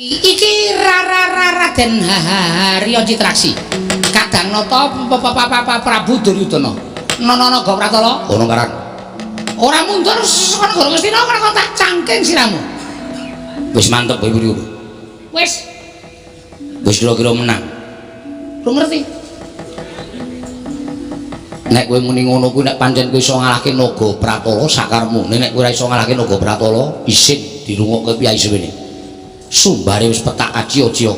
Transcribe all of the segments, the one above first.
Iki Raden Haryo Citraksi. Kadang nata Prabu Duryudana. Nana Gawratala. Ono karan. Ora mundur saka negara Ngastina kok tak cangking siramu. Wis mantep kowe iki. Wis. Wis kira-kira menang. Lu ngerti? Nek kowe muni ngono kuwi nek pancen kowe iso ngalahke Naga Pratala sakarmu. Nek kowe ora iso ngalahke Naga Pratala, isin dirungokke piyai suwene. Sumbare wis petak aci-aci.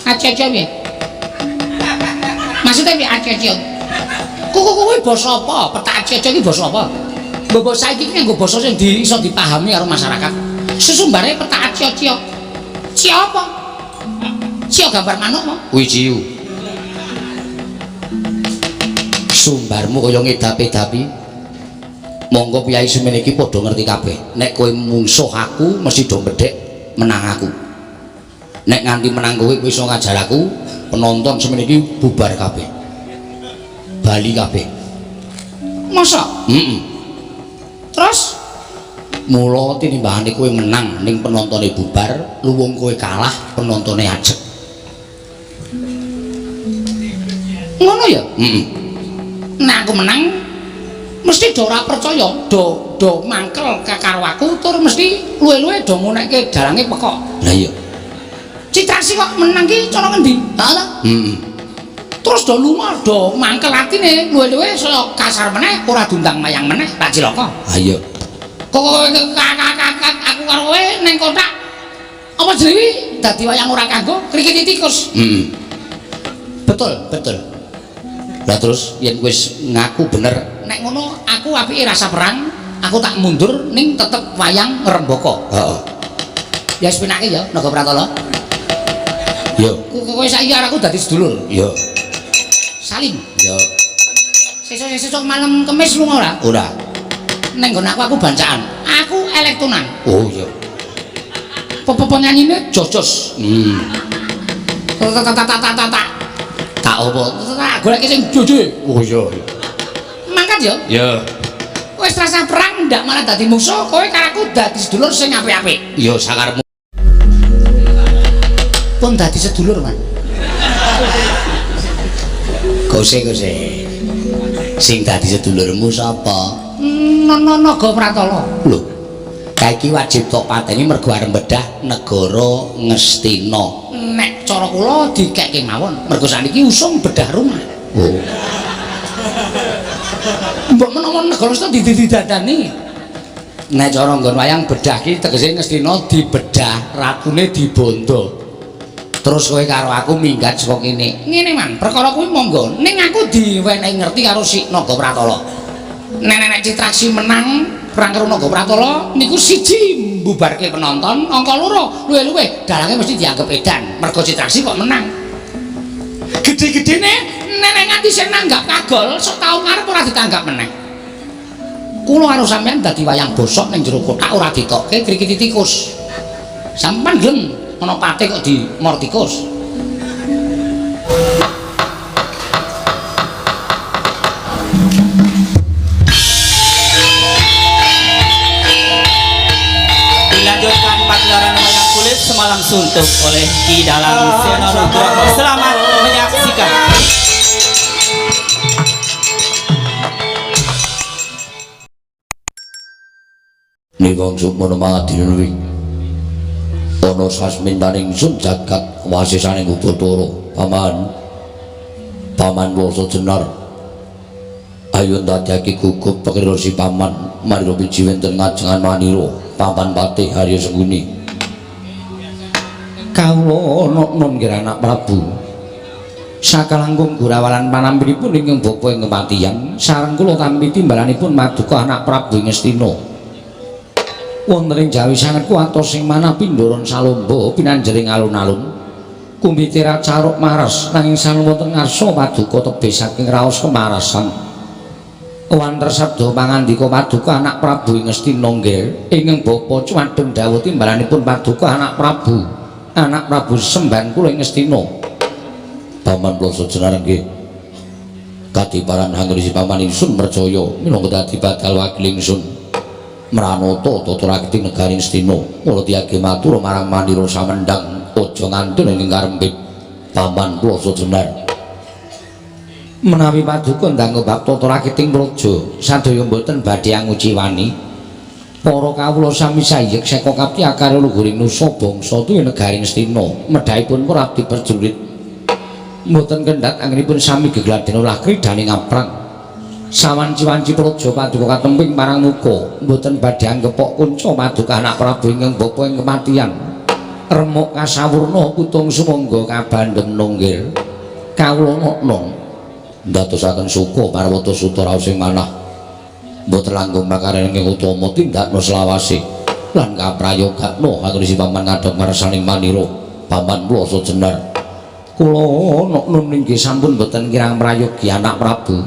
Aci-aci piye? Maksudnya piye aci-aci? Kuwi basa apa? Petak aci-aci iki basa apa? Mbok saiki iki nganggo basa sing iso dipahami karo masyarakat. Susumbare petak aci-aci. Ci apa? Ci gambar manuk mo? Kuwi ciu. Sumbarmu kaya ngedapi-dapi. Monggo piyai semene iki padha ngerti kabeh. Nek kowe mungsuh aku mesti do medhek menang aku. Nek nganti menang kowe iso ngajar aku, penonton semene iki bubar kabeh. Bali kabeh. Masa? Terus mula tinimbangane kowe menang ning penontone bubar, luwung kowe kalah penontone ajeg. Ngono ya? Nek aku menang mesti do ora percaya, do mangkel karo aku tur mesti luwe-luwe do ngunekke dalange pekok. Lah iya. Citraksi kok menang ki cara ngendi? Ha? Terus do lunga do mangkel atine luwe-luwe saya kasar meneh ora diundang mayang meneh tak cilaka. Ha iya. Kok aku karo kowe ning kotak apa jenenge dadi wayang ora kanggo krikiti tikus. Betul. Lah terus yen wis ngaku bener nek ngono aku apike rasa perang, aku tak mundur ning tetep wayang ngrembaka. Heeh. Ya wis penake ya Naga Pratala. Yo. Kowe saiki karo aku dadi sedulur. Yo. Salim. Yo. Sesuk malam Kamis lunga ora? Ora. Ning nggon aku bancaan. Aku elektonan. Oh iya. Penyanyine jos-jos. Tak apa? Tak golek sing jojo. Oh iya. Mangkat ya? Ya. Wis rasa perang ndak malah dadi musuh, kowe karo aku dadi sedulur sing apik-apik. Ya sakarmu. Pun dadi sedulur, Man. Gose. Sing dadi sedulurmu sapa? Naga Pratala. Lho. Kaiki wajib tok pateni mergo arep bedah negara Ngastina. Nek cara kula dikekke mawon, mergo saniki usung bedah rumah. Oh. Mbok menawa negara Ngastina didadani. Nek cara nggon wayang bedah ki tegese Ngastina dibedah, ratune dibondo. Terus kowe karo aku minggat saka kene. Ngene Man, perkara kuwi monggo. Ning aku diwenehi ngerti karo si Naga Pratala. Nek Citraksi menang perang karo Naga Pratala niku siji mbubarke penonton, angka loro luwe-luwe dalange mesti dianggep edan. Mergo Citraksi kok menang. Gede-gedene nek nganti sing nanggap kagol setahun ngarep ora ditanggap meneh. Kula karo sampean dadi wayang bosok ning jero kotak ora ditokke krikiti tikus. Sampeyan gelem ana pate kok di mor tikus. Dilanjutkan pagelaran wayang kulit semalam suntuk oleh Ki Dalang Seno Nugroho. Selamat menyaksikan. Niwang sukmono mangadinwi ana sasmintaning sun jagat wasisaning Ubatara paman wasa jenar ayo ndadekake gugup pekira si paman marira biji wonten ngajengan manira paman patih Harya Sengkuni kawula ana nun nggih anak Prabu sakalangkung gurawalan panampinipun ingkang bapa ing kematian sareng kula tampi timbalanipun maduka anak Prabu Ngastina wonten ing Jawi sanget kuwatos sing manah pindoron salomba pinanjering alun-alun kumbitira caruk maras nanging sang wonten ngarsa paduka tebih saking raos kemarasan wanter sabda pangandika paduka anak Prabu Ngastina nggih ingkang bapa cuwadeng dawuh timbalanipun paduka anak Prabu semban kula Ngastina paman kula sejenar nggih kadiparan hangrisi paman ingsun percaya minangka dadi bakal wakil ingsun Mranata tata rakiting negaring Astina mula diage matur marang Manira Samendang aja ngantun ing karempit paman kula sejenar menawi paduka ndang bab tata rakiting praja sadaya mboten badhe anguci wani para kawula sami sayek saka kapti akar luhuring nusa bangsa tuwi negaring Astina medhaipun para abdi prajurit mboten kendhat anggenipun sami gegladen ulah kridane ngaprang sawanci-wanci praja paduka katemping marang muka mboten badhe anggepok kunca paduka anak Prabu ingkang bapa ing kematian remuk kasawurna kutung sumangga kabandhem nunggil kawula nong ndadosaken suka parwata suta raos ing manah mboten langkung makaring ing utama tindakna selawase lan kaprayogakna kagrisi paman ngadhep ngarsaning Manira paman kula sejenar kula nun inggih sampun mboten kirang prayogi anak Prabu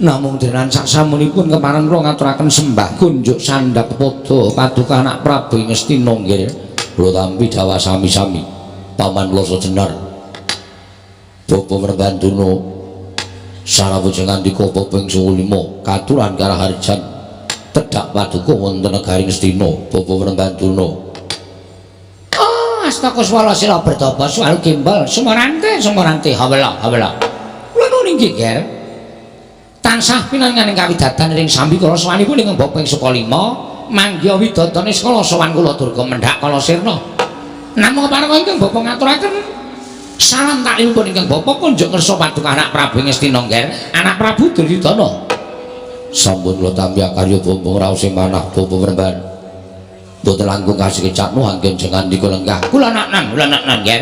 namung denan saksamunipun kepareng kula ngaturaken sembah kunjuk sandhap padha paduka anak Prabu ing Astina nggih kula tampi dawa sami-sami paman kula sejenar bapa Merganduna sarawujeng andika bapa ing 15 katuran karaharjan tedhak paduka wonten negaring Astina bapa Merganduna Astaka swala sira bertapa swal gimbal sumorante hawala kula nuning geger tansah pinanganing kawidatan ring sambi kala sawanipun ing bapa ing Sukalima manggya widodane skala sowan kula durga mendhak kala sirna namung parenga ingkang bapa ngaturaken salam taklimipun ingkang bapa kunjuk ngersa paduka anak Prabu ing Astina ngger anak Prabu Duryudana sampun kula tampi karya bombong raos ing manah bapa Merban boten langkung kasih kecakno anggen jengan dika lenggah kula naknan ngger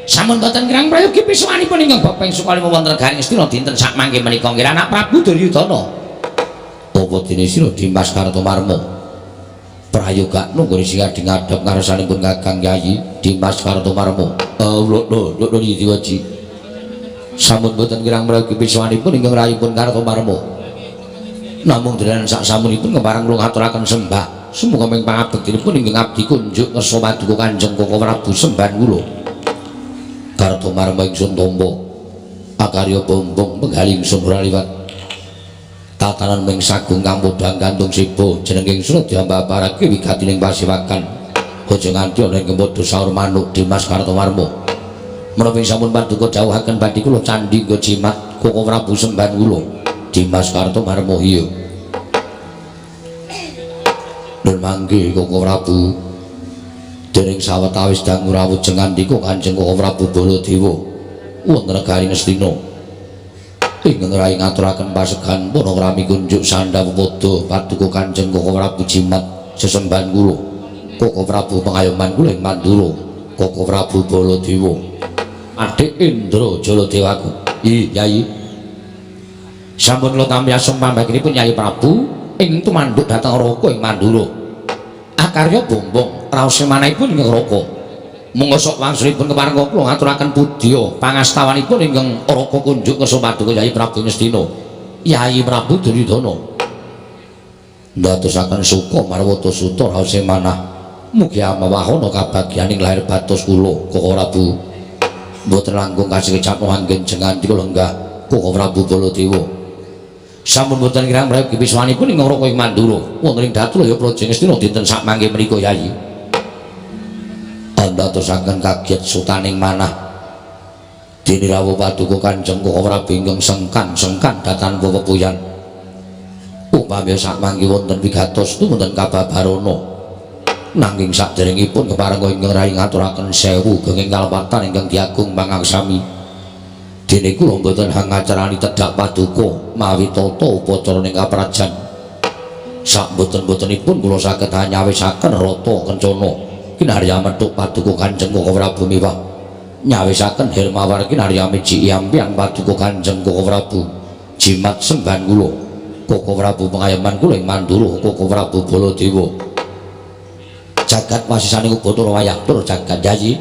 sampun boten kirang prayogi pisuwanipun ingkang bapa ing Sukalima wonten negaring Astina dinten sak mangke menika nggih anak Prabu Duryudana apa dene sira Dimas Kartomarma prayogakno nggone sing adhing ngadhep ngarsanipun Kakang Yayi Dimas Kartomarma lho diwaji sampun boten kirang prayogi pisuwanipun ingkang rayipun Kartomarma namung denan sak samunipun kepareng kula ngaturaken sembah semoga ming pangabektinipun ingkang abdi kunjuk ngersa paduka Kanjeng Koko Prabu semban kula Kartomarma ingsun tampa akarya bombong penggaling sumur liwat tatanan ming sagung kang podhang gantung sibo jeneng ingsun diambaparake wigatining pasiwakan aja nganti ana ing padha saur manuk Dimas Kartomarma menawi sampun paduka dawuhaken badhe kula candhi nggo jimat Koko Prabu semban kula Dimas Kartomarma iya nun mangke Koko Prabu dening sawetawis dangu rawujeng andika Kanjeng Koko Prabu Baladewa wonten negaring Astina ingkang rayi ngaturaken pasegan panakrami kunjuk sandhap padha paduka Kanjeng Koko Prabu jimat sesembahan kula Koko Prabu pengayoman kula ing Mandura Koko Prabu Baladewa adik Indra Jaladewaku Yayi sampun kula tampi asem pambagipun Yayi Prabu ing tumanduk dhateng Raka ing Mandura akarya bombong raos manahipun ingkang Raka monggo sok wangsulipun kepareng kula ngaturaken pudya pangastawanipun ingkang Raka kunjuk ngersa paduka Yayi Prabu Astina Yayi Prabu Duryudana ndadosaken suka marwata suta raos manah mugi amawahana kabagyaning lahir batos kula Koko Prabu mboten langkung kasih kecapno anggen jengan dika lenggah Koko Prabu Baladewa sampun boten kirang prayogi pisuwanipun ing Raka ing Mandura wonten ing Datulaya Praja Astina dinten sak mangke menika Yayi andadosaken kaget sutaning manah dene rawuh paduka Kanjeng Koko Prabu ingkang sengkan datan pepuyan upami sak mangke wonten wigatos wonten kababarana nanging saderengipun kepareng ingkang rayi ngaturaken sewu genging kalpatan ingkang diagung pangaksami dene kula mboten hangacarani tedhak paduka mawi tata upacara ning kaprajan sak boten-botenipun kula saged nyawisaken rata kencana kinarya metuk paduka Kanjeng Koko Prabu miwah nyawisaken hermawar kinarya miji ampian paduka Kanjeng Koko Prabu jimat semban kula Koko Prabu pengayoman kula ing Mandura Koko Prabu Baladewa jagat wasisaning Bathara wayah tur jagat Yayi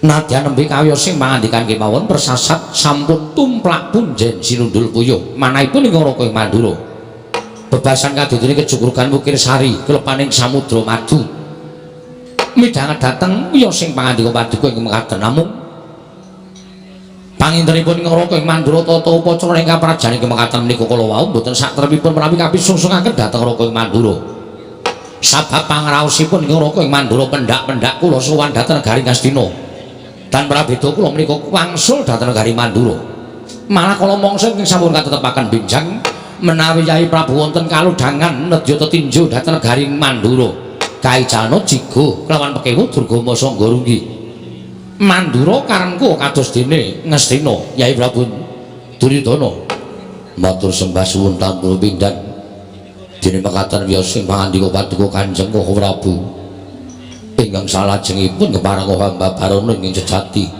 nadyan nembe kawya sing pangandikan kemawon persasat sampun tumplak punjen sinundul puyuh manahipun ing Raka ing Mandura bebasan kadidene kejugurkan Wukir Sari kelepaning Samudra Madu midhanget dhateng wiya sing pangandika paduka ing mekaten namung Pangintenipun ing Raka ing Mandura tata upacara ingkang prajan ing mekaten menika kala wau boten satrepipun menawi kapisungsungaken dhateng Raka ing Mandura. Sabab pangraosipun ing Raka ing Mandura pendak-pendak kula sowan dhateng negari Ngastina. Dan prabéda kula menika wangsul dhateng negari Mandura. Malah kala mangsa ing sampun katetepaken benjang menawi Yai Prabu wonten kaludhangan nedya tetinju dhateng negari Mandura. Kaijalna jiga kelawan pekewu Durgama Sangga Runggi. Mandura karengku kados dene Ngastina Yai Prabu Duryudana. Matur sembah suwun tampil pindhan. Dene mekaten wiyos sing pangandika paduka Kanjeng Koko Prabu. Ingkang salajengipun kepareng hamba Barana ing sejati.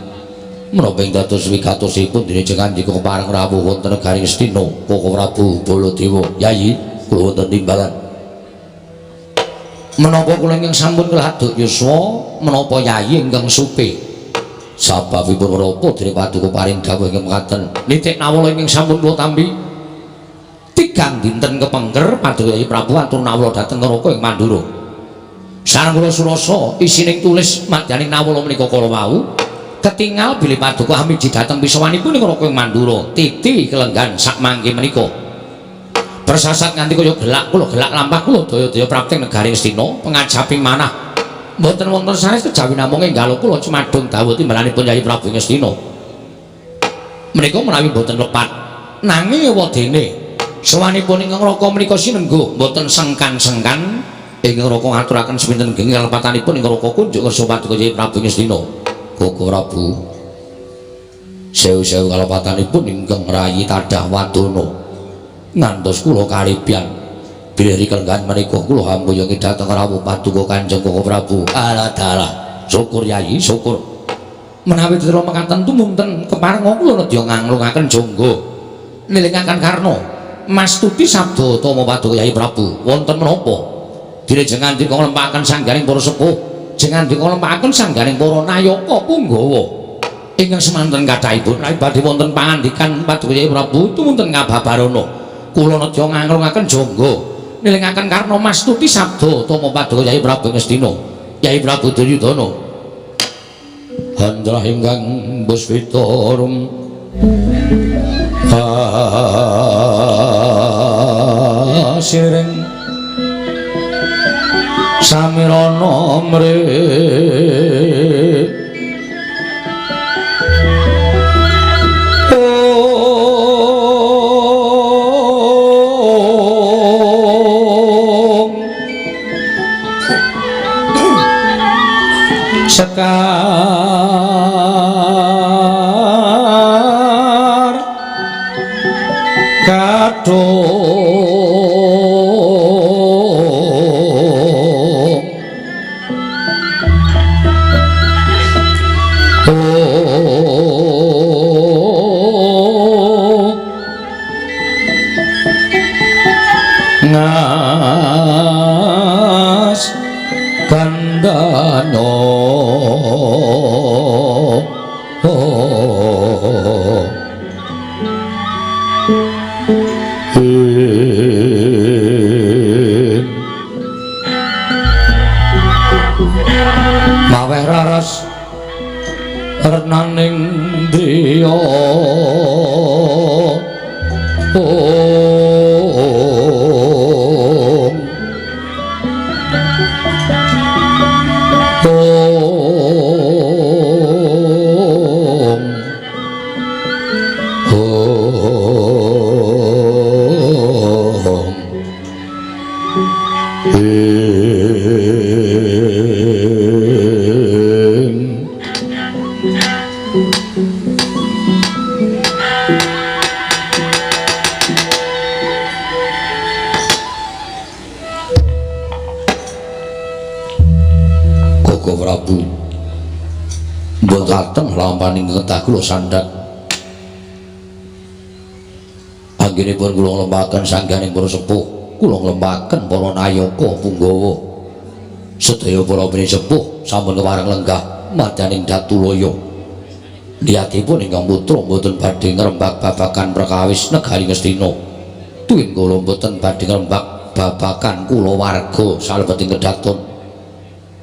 Menapa ing dados wigatosipun dene jengandika kepareng rawuh wonten negari Ngastina Koko Prabu Baladewa. Yai kula wonten timbalan. Menapa kula ingkang sampun ngladuk yuswa menapa Yai ingkang supe sababipun menapa dening paduka paring dawuh ingkang mekaten nitik nawala ingkang sampun kula tampi tigang dinten kepengker paduka Yai Prabu atur nawala dhateng Raka ing Mandura. Sareng kula surasa isining tulis madyaning nawala menika kala wau ketingal bilih paduka hamiji dhateng pisawanipun ing Raka ing Mandura titi kelenggan sak mangke menika. Bersasat nganti kaya gelak kula gelak lampah kula daya-daya praktek negari Ngastina pengajaping manah. Mboten wonten sanes kejawi namung enggal kula cumadung dawuh timbalanipun Yai Prabu Ngastina. Menika menawi mboten lepat nanging wadene sawanipun ing Raka menika sinengguh mboten sengkan-sengkan ingkang Raka ngaturaken sepinten genging kalepatanipun ing Raka kunjuk kersa paduka Yai Prabu Ngastina. Koko Prabu sewu-sewu kalepatanipun ingkang rayi tadah wadana ngantos kula kalebyan bilih kelenggan menika kula hambuyung dhateng rawuh paduka Kanjeng Koko Prabu. Alah dalah syukur Yai syukur menawi dira mekaten tumunten kepareng kula nedya nganglungaken jangga nilingaken karna mastuti sabda tama paduka Yai Prabu wonten menapa dilajeng ngandika nglempahaken sanggaring para sepuh jengandika nglempahaken sanggaring para nayaka punggawa ingkang semanten kathahipun menawi badhe wonten pangandikan paduka Yai Prabu tumunten ngababarana kula nedya nganglungaken jangga nilingaken karna mastuti sabda tama paduka Yai Prabu Ngastina Yai Prabu Duryudana handra ingkang Puspitarum sireng samirana mrih sekar kadung ngas kandana maweh raras renaning driya lampaning ketah kula sandhat anggenipun kula nglempahaken sangganing para sepuh kula nglempahaken para nayaka punggawa sedaya para sepuh sampun kepareng lenggah madyaning Datulaya niyatipun ingkang putra mboten badhe ngrembak babagan perkawis negari Ngastina tuwin kula mboten badhe ngrembak babagan kulawarga salebeting kedaton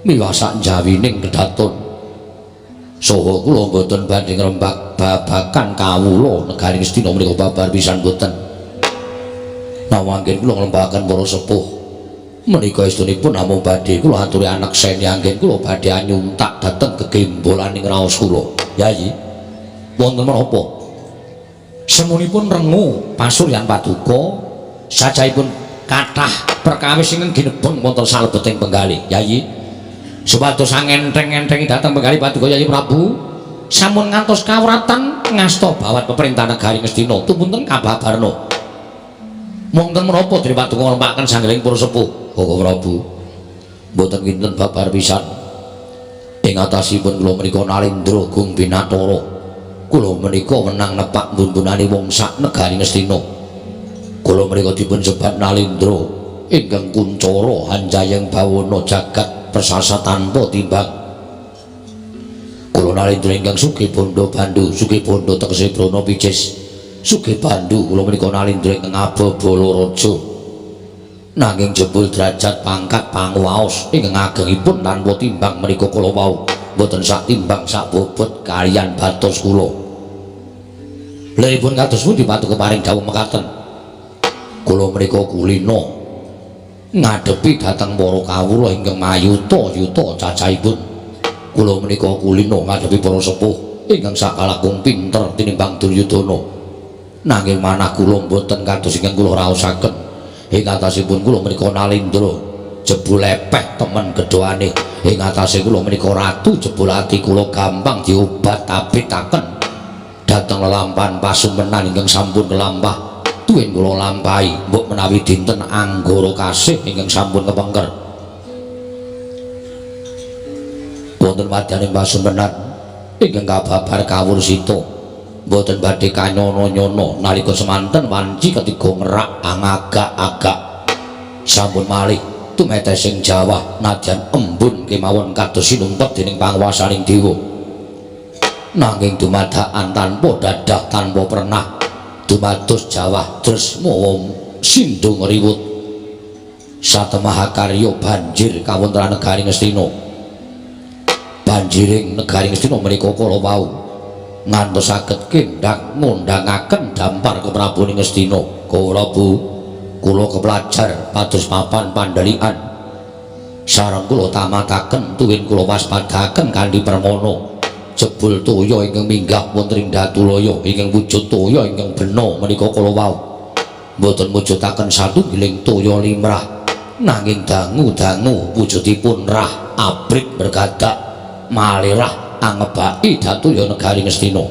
miwah sak jawining kedaton Saha kula boten badhe ngrembak babagan kawula negari Ngastina menika babar pisan boten. Nawangken kula ngrembakaken para sepuh menika estunipun namung badhe kula aturi anak seni anggen kula badhe anyuntak dhateng gegembolaning raos kula. Yayi, wonten menapa? Semunipun rengu pasuryan paduka sajaipun kathah perkawis ingkang ginebeng wonten salebeting penggalih. Yayi, supados angenteng-entengi dhateng penggalih paduka Yayi Prabu sampun ngantos kawratan ngasta bawat peperintah negari Ngastina tumunten kababarna. Wonten menapa dene paduka ngrempakaken sanggeling para sepuh? Koko Prabu, mboten kinten babar pisan. Ing atasipun kula menika Nalendra Gung Binatara. Kula menika wenang nepak mbun-bunane wong sak negari Ngastina. Kula menika dipun sebat Nalendra ingkang kuncara hanjayeng bawana jagat persasa tanpa timbang. Kula Nalendra ingkang sugih bondo bandu, sugih bondo tegese brana picis, sugih bandu kula menika Nalendra ingkang ababala raja. Nanging jebul derajat pangkat panguwaos ingkang agengipun tanpa timbang menika kula wau boten sak timbang sak bobot kaliyan batos kula. Liripun kados pundi paduka paring dawuh mekaten? Kula menika kulina ngadepi dhateng para kawula ingkang mayuta-yuta cacahipun. Kula menika kulina ngadepi para sepuh ingkang sakalakung pinter tinimbang Duryudana. Nanging manah kula boten kados ingkang kula raosaken. Ing atasipun kula menika Nalendra jebul lepeh temen gedhoane. Ing atase kula menika ratu jebul ati kula gampang diobat-abitaken dhateng lelampahan pasumpenan ingkang sampun kelampah tuwin kula lampahi mbok menawi dinten anggara kasih ingkang sampun kepengker. Wonten madyaning pasumpenan ingkang kababar kawursita mboten badhe kanyono-nyono nalika semanten wanci ketiga ngerak angagak-agak sampun malih tumetesing Jawa nadyan embun kemawon kados sinumpet dening panguwasaning dewa. Nanging dumadakan tanpa dadah tanpa pernah dumados Jawa tresna sindung riwut satemah karya banjir kawontenan negari Ngastina. Banjiring negari Ngastina menika kala wau ngantos saged kendhang ngundangaken dampar ke Prabu Ngastina. Prabu, kula kepelajar pados papan pandalian sareng kula tamataken tuwin kula waspadaken kanthi permana jebul toya ingkang minggah wonten ing Datulaya ingkang wujud toya ingkang bena menika kala wau mboten mujudaken satunggiling toya limrah nanging dangu-dangu wujudipun rah abrit bergadak malirah angebaki Datulya negari Ngastina.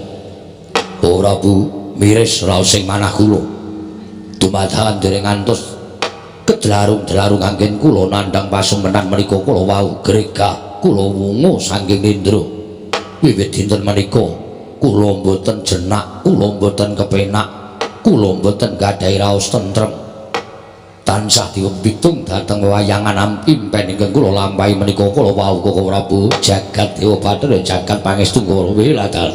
Prabu miris raos sing manah kula dumadakan dereng ngantos kedlarung-dlarung anggen kula nandhang pasumpenan menika kula wau gregah kula wungu saking nindra. Wiwit dinten menika kula mboten jenak, kula mboten kepenak, kula mboten gadhahi raos tentrem. Tansah diwempitung dhateng wayangan impen ingkang kula lampahi menika kala wau Koko Prabu jagat Dewa Bathara jagat pangestu kula wiladal.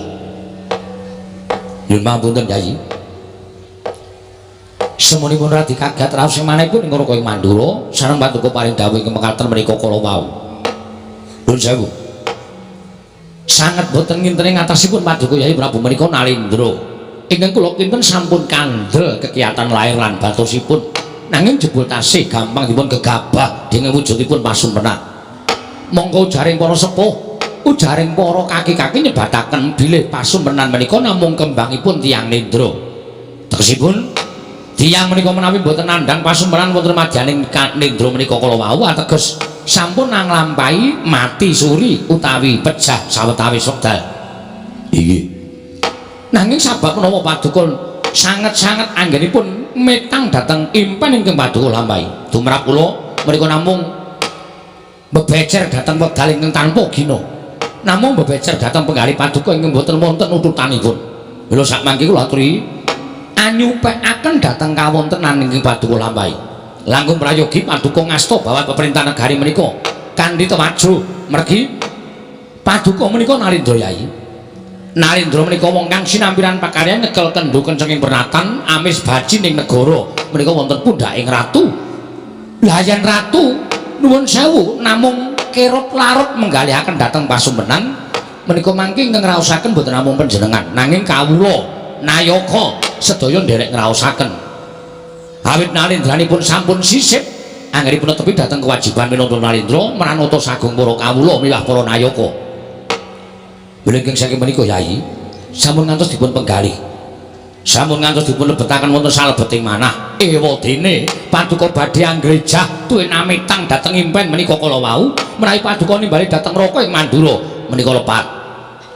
Nyuwun pamunten Yayi. Semunipun radi kagat raos sing manehipun ing Raka Mandura sareng paduka paring dawuh ingkang mekaten menika kala wau. Nuwun sewu. Sanget boten nginteni ngatasipun paduka Yayi Prabu menika Nalendra ingkang kula kinten sampun kandel kegiatan lair lan batosipun. Nanging jebul tasih gampang dipun gegabah dengan wujudipun pasumpenan. Monggo ujaring para sepuh, ujaring para kaki-kaki nyebataken bilih pasumpenan menika namung kembangipun tiyang nendra. Tegesipun tiyang menika menawi boten nandhang pasumpenan wonten madyaning nendra menika kala wau ateges sampun nanglampahi mati suri utawi pejah sawetawis wekdal. Inggih. Nanging sabab menapa paduka sanget-sanget anggenipun metang dhateng impen ingkang paduka lampahi. Tumrap kula menika namung bebecer dhateng wekdal ingkang tanpa gina. Namung bebecer dhateng penggalih paduka ingkang boten wonten ututanipun. Mila sakmangke kula aturi anyupekaken dhateng kawontenan ingkang paduka lampahi. Langkung prayogi paduka ngasta bawat peperintah negari menika kanthi temajo mergi paduka menika Nalendra Yayi. Nalendra menika wong kang sinampiran pakaryan nyekel kendhu kencenging pernatan amis baji ning negara menika wonten pundhaking ratu. Lah yen ratu nuwun sewu namung kerut larut menggalihaken dhateng pasumpenan menika mangke ingkang ngraosaken boten namung panjenengan nanging kawula Nayaka sedaya nderek ngraosaken awit nalendranipun sampun sisip anggenipun netepi dhateng kewajiban minangka nalendra manut sagung para kawula milah para Nayaka Bilengking saking menika Yai sampun ngantos dipun penggalih sampun ngantos dipun lebetaken wonten salebeting manah ewadene paduka badhe anggrenjah tuwin amitang dhateng impen menika kala wau menawi paduka nimbali dhateng Raka ing Mandura menika lepat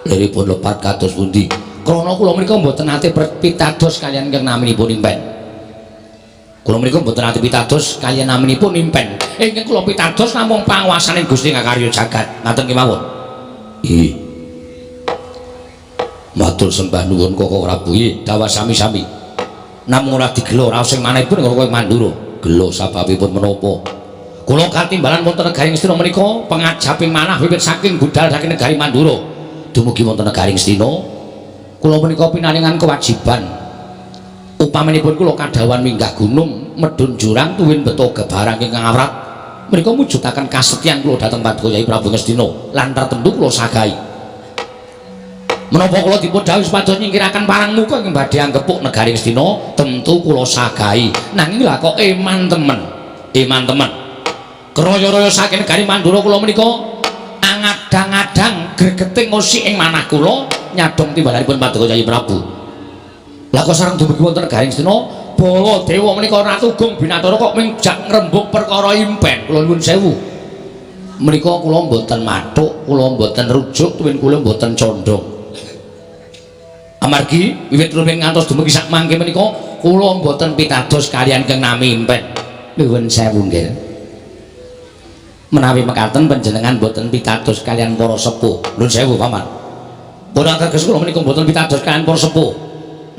liripun lepat kados pundi krana kula menika mboten nate pitados kaliyan ingkang naminipun impen kula menika mboten nate pitados kaliyan naminipun impen ingkang kula pitados namung panguwasaning Gusti Ngakarya Jagat ngaten kemawon nggih matur sembah nuwun Koko Prabu dawa sami-sami namung ora digelo raos sing manehipun karo kowe Mandura gelo sababipun menapa kula katimbalan wonten negari Ngastina menika pangajaping manah wiwit saking budal saking negari Mandura dumugi wonten negari Ngastina kula menika pinaringan kewajiban upaminipun kula kadhawan minggah gunung medhun jurang tuwin beto gebarang ingkang awrat menika mujudaken kasetyan kula dhateng Paduka Kyai Prabu Ngastina lan tartemtu kula sagahi menapa kula dipun dawuh supados nyingkiraken parang muka ing badhe anggepuk negari Ngastina tentu kula sagahi nanging lha kok eman temen kraya-raya saking negari Mandura kula menika angadang-adang gregeting ngosik ing manah kula nyadong timbalanipun Paduka Kyai Prabu lha kok sareng dumugi wonten negari Ngastina Baladewa menika Ratu Gung Binatara kok mengjak ngrembug perkara impen kula nuwun sewu menika kula mboten mathuk kula mboten rujuk tuwin kula mboten condong amargi wiwit rumiyin ngantos dumugi sak mangke menika kula mboten pitados kaliyan kang nami impen nuwun sewu nggih menawi mekaten panjenengan mboten pitados kaliyan para sepuh nuwun sewu paman pun ateges kula menika mboten pitados kaliyan para sepuh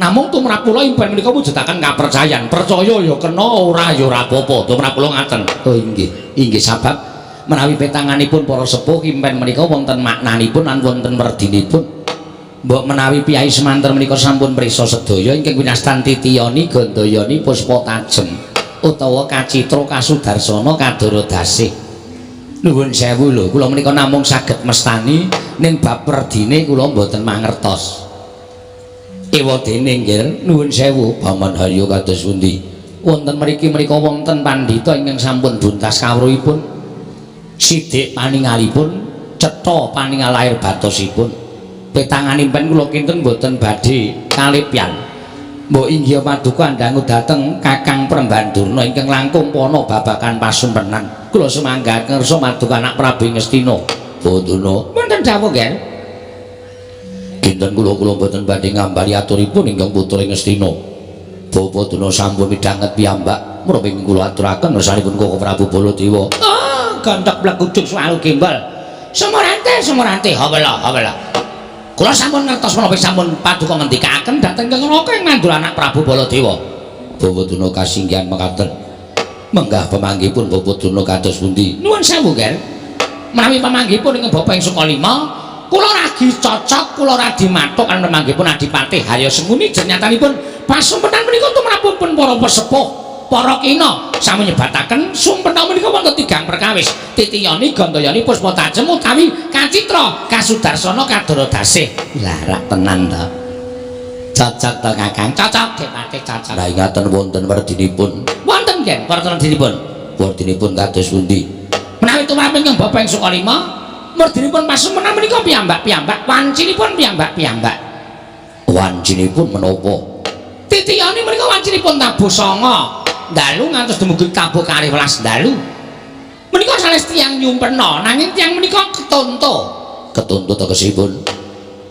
namung tumrap kula impen menika mujudaken kapercayan percaya ya kena ora ya ora apa-apa tumrap kula ngaten oh inggih sabab menawi petanganipun para sepuh impen menika wonten maknanipun lan wonten werdinipun mbok menawi piyai semanten menika sampun prisa sedaya ingkang winastan titiyani gandayani puspa tajem utawa kacitra kasudarsana kadara dasih nuwun sewu lho kula menika namung saged mestani ning bab werdine kula mboten mangertos ewadene nggih nuwun sewu paman harya kados pundi wonten mriki menika wonten pandhita ingkang sampun duntas kawruhipun sidik paningalipun cetha paningal lair batosipun petanganipun kula kinten mboten badhe kalipyan mbok inggih paduka ndangu dhateng Kakang Prembandurna ingkang langkung pana babagan pasumpenan kula sumangga ngersa paduka anak Prabu Ngastina Banduna wonten dawuh nggih kinten kula mboten badhe ngambali aturipun ingkang putra Ngastina Bapak Duna sampun midhanget piyambak menapa ingkang kula aturaken ngersanipun Koko Prabu Baladewa gantek blekujuk swalu gimbal semorante hawala kula sampun ngertos menapa sampun paduka ngendikaken dhateng Kang Raka ing Mandura anak Prabu Baladewa. Bapak Duna kasinggihan mekaten. Menggah pamanggihipun Bapak Duna kados pundi? Nuwun sewu, Ger. Menawi pamanggihipun ing Bapak ing Sukalima, kula ragi cocok, kula radi mathuk kan pamanggihipun Adipati Harya Senguni jenyatanipun pasumpenan menika tumrapipun para sepuh. Para kina sami nyebataken sumpena menika wonten tigang perkawis titiyani gandayani puspa tajem utawi kacitra kasudarsana kadara dasih larak tenan to cocok to Kakang cocok Depati cocok la ngaten wonten werdinipun wonten nggih werdinipun kados pundi menawi tumraping ing Bapak ing Sukalima werdinipun pasumena menika piyambak wancinipun piyambak wancinipun menapa titiyani menika wancinipun tabuh sanga dalu ngantos dumugi tabuh 12 dalu menika sanes tiyang nyumpena nanging tiyang menika ketonto tegesipun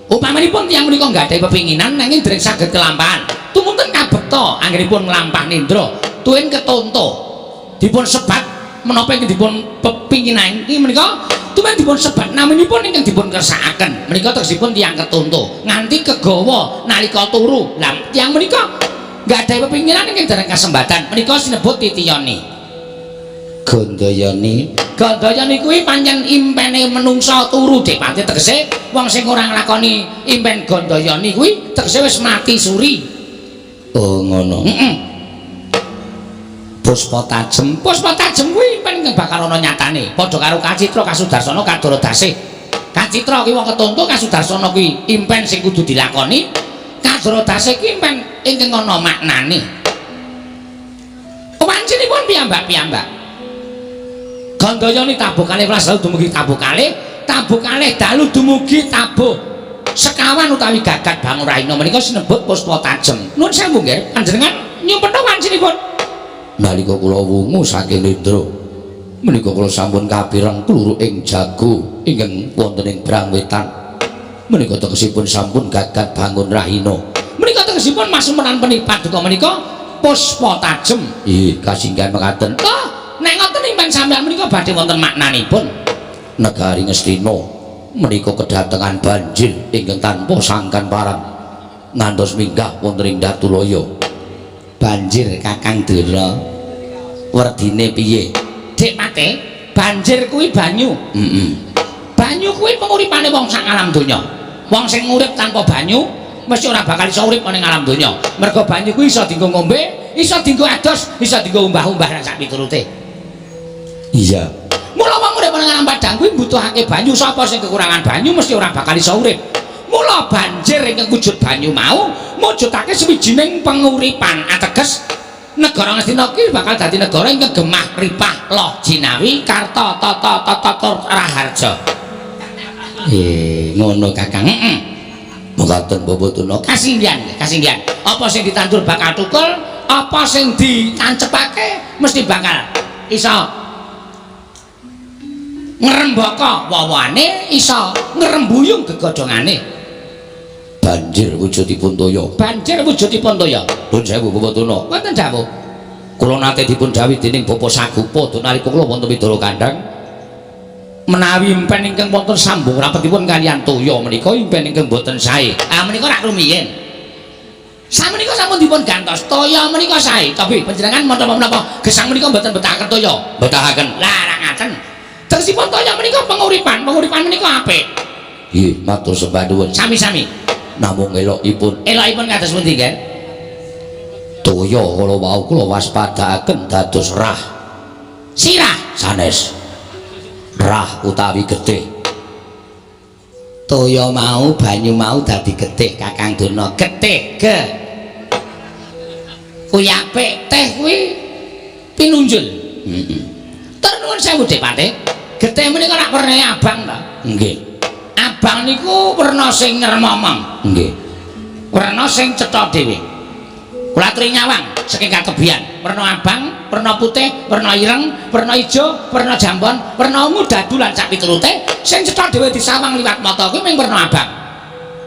upamanipun tiyang menika nggadahi pepinginan nanging dereng saged kelampahan tumunten kabekta anggenipun nglampah nindra tuwin ketonto dipun sebat menapa ingkang dipun pepinginan iki menika tuwin dipun sebat naminipun ingkang dipun kersakaken menika tegesipun tiyang ketonto nganti kegawa nalika turu lah tiyang menika nggadahi pepinginan ingkang dereng kasembatan menika sinebut titiyani gandayani kuwi pancen impene menungsa turu Depati tegese wong sing ora nglakoni impen gandayani kuwi tegese wis mati suri oh ngono puspa tajem kuwi impen ingkang bakal ana nyatane padha karo kacitra kasudarsana kadara dasih Kacitra ki wong ketuntu, Kasudarsana kuwi impen sing kudu dilakoni, Kadrodase ki impen ingkang ana maknane. Wancinipun piyambak-piyambak. Gandayani tabuh kalih welas dalu dumugi tabuh kalih dalu dumugi tabuh sekawan utawi gagat Bangun Rahina menika sinebut Puspa Tajem. Nuwun sewu nggih, panjenengan nyumpun wancinipun. Nalika kula wungu saking Lendra menika kula sampun kapireng kluru ing jago ingkang wonten ing Brangwetan. Menika tegesipun sampun gagat Bangun Rahina. Menika tegesipun masumenan penipat duka menika Puspa Tajem. Nggih, kasinggihan mekaten. Nek ngoten impen sampeyan menika badhe wonten maknanipun. Negari Ngastina menika kedatengan banjir ingkang tanpa sangkan parang ngantos minggah wonten ing Datulaya. Banjir Kakang Dara. Werdine piye? Dik Mate, banjir kuwi banyu. Banyu kuwi penguripane wong sak alam donya. Wong sing urip tanpa banyu mesti ora bakal iso urip ning alam donya. Mergo banyu kuwi iso dienggo ngombe, iso dienggo ados, iso dienggo umbah-umbah lan sak piturute. Iya. Mula wong urip ning alam padang kuwi mbutuhake banyu. Sapa sing kekurangan banyu mesti ora bakal iso urip. Mula banjir ingkang wujud banyu mau mujudake sawijining penguripan. Ateges negara Ngastina ki bakal dadi negara ingkang gemah ripah loh jinawi karta tata raharja. Ngono Kakang. Mboten Babotuna. Kasinggihan. Apa sing ditandur bakal tukul, apa sing ditancepake mesti bakal iso ngrembaka wawane, iso ngrembuyung gegodhongane. Banjir wujudipun toya. Nuwun sewu Babotuna. Wonten dawuh. Kula nate dipun dawuhi dening Bapa Sagupa nalika kula wonten Widara Kandhang. Menawi impen ingkang wonten sambung rapetipun kaliyan toya menika impen ingkang boten sae. Menika rak rumiyin. Samenika sampun dipun gantos. Toya menika sae, tapi panjenengan menapa gesang menika mboten betahaken toya. Betahaken. Lah rak ngaten. Tegesipun toya menika penguripan menika apik. Nggih, matur sembah nuwun. Sami-sami. Namung elokipun kados pundi nggih? Toya kala wau kula waspadakaken dados rah. Sirah sanes. Rah utawi getih. Toya mau banyu mau dadi getih Kakang Durna. Getih ge. Kuwi apik, teh kuwi pinunjul. Tur nuwun sewu Dik Pate. Getih menika rak wernane abang ta? Nggih. Abang niku werna sing ngremomong. Nggih. Werna sing cetha dhewe. Kula aturi nyawang saking katebian. Werna abang, werna putih, werna ireng, werna ijo, werna jambon, werna ungu dadu lan sak piturute sing cetha dhewe disawang liwat mata kuwi mung werna abang.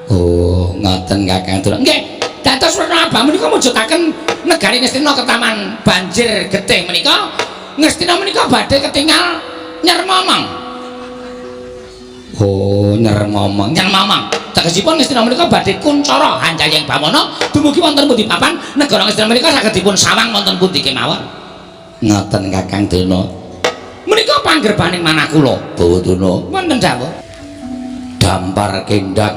Oh, ngoten Kakang Durna. Nggih. Dados werna abang menika mujudaken negari Ngastina ketaman banjir getih menika. Ngastina menika badhe ketingal nyermomong. Oh, nyermomong. Tegesipun Ngastina menika badhe kuncara Hanjayeng Bawana dumugi wonten pundi papan negara Ngastina menika saged dipun sawang wonten pundi kemawon. Ngoten Kakang Durna. Menika panggerbaning manah kula, Bawaduna. Wonten dawuh. Dampar kendang.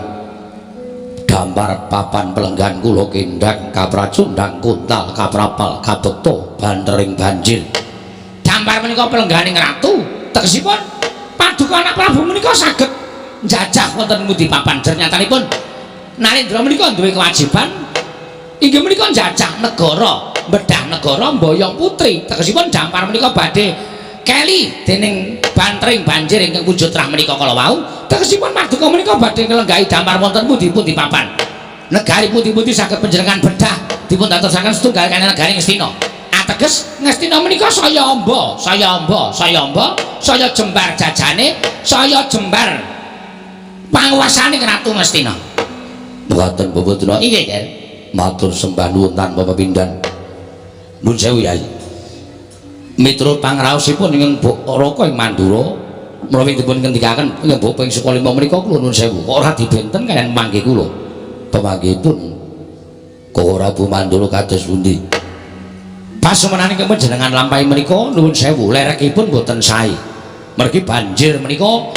Dampar papan pelenggan kula kendang kapracundang kuntal kaprapal kabekta bantering banjir. Dampar menika pelengganing ratu. Tegesipun paduka anak Prabu menika saged njajah wonten pundi papan. Nyatanipun Narendra menika duwe kewajiban inggih menika njajah negara, mbedah negara mboyong putri. Tegesipun dampar menika badhe keli dening bantring banjir ingkang wujud rah menika kala wau. Tegesipun paduka menika badhe nglenggahi dampar wonten pundi-pundi papan. Negari pundi-pundi saged panjenengan bedah dipun dadosaken setunggal kaliyan negari Ngastina. Ateges Ngastina menika saya amba, saya jembar jajane, saya jembar panguwasane Ratu Ngastina. Mboten Babotuna. Nggih, Ger. Matur sembah nuwun tanpa pepindhan. Nuwun sewu Yai. Miturut pangraosipun ingkang Raka ing Mandura menawi dipun ngendikaken ingkang Bapa ing Sukalima menika kula nuwun sewu. Kok ora dibenten kaliyan panggih kula. Pamanggihipun kok ora Bu Mandura kados pundi? Pasumenanipun panjenengan lampahi menika nuwun sewu lerekipun boten sae. Mergi banjir menika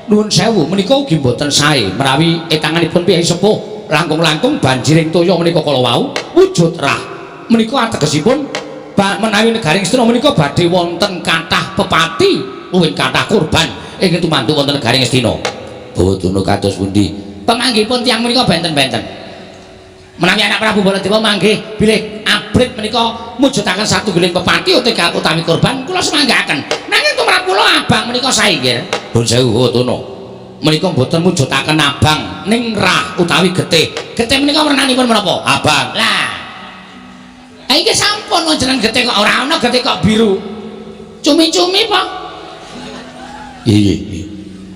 nuwun sewu menika ugi boten sae menawi etanganipun piyai sepuh langkung-langkung banjiring toya menika kala wau wujud rah menika ategesipun menawi negari Ngastina menika badhe wonten kathah pepati luwih kathah kurban ingkang tumandu wonten negari Ngastina. Bawadana kados pundi? Pamanggihipun tiyang menika benten-benten. Menawi anak Prabu Baladewa manggih bilih abrit menika mujudaken satunggiling pepati utawi kurban kula semanggaken. Nanging tumrap kula abang menika sae nggih. Pun sewu Bawadana. Menika mboten mujudaken abang ning rah utawi getih. Getih menika wernanipun menapa? Abang. Lah. Iki sampun jeneng getih kok ora ana getih kok biru. Cumi-cumi apa? Iya.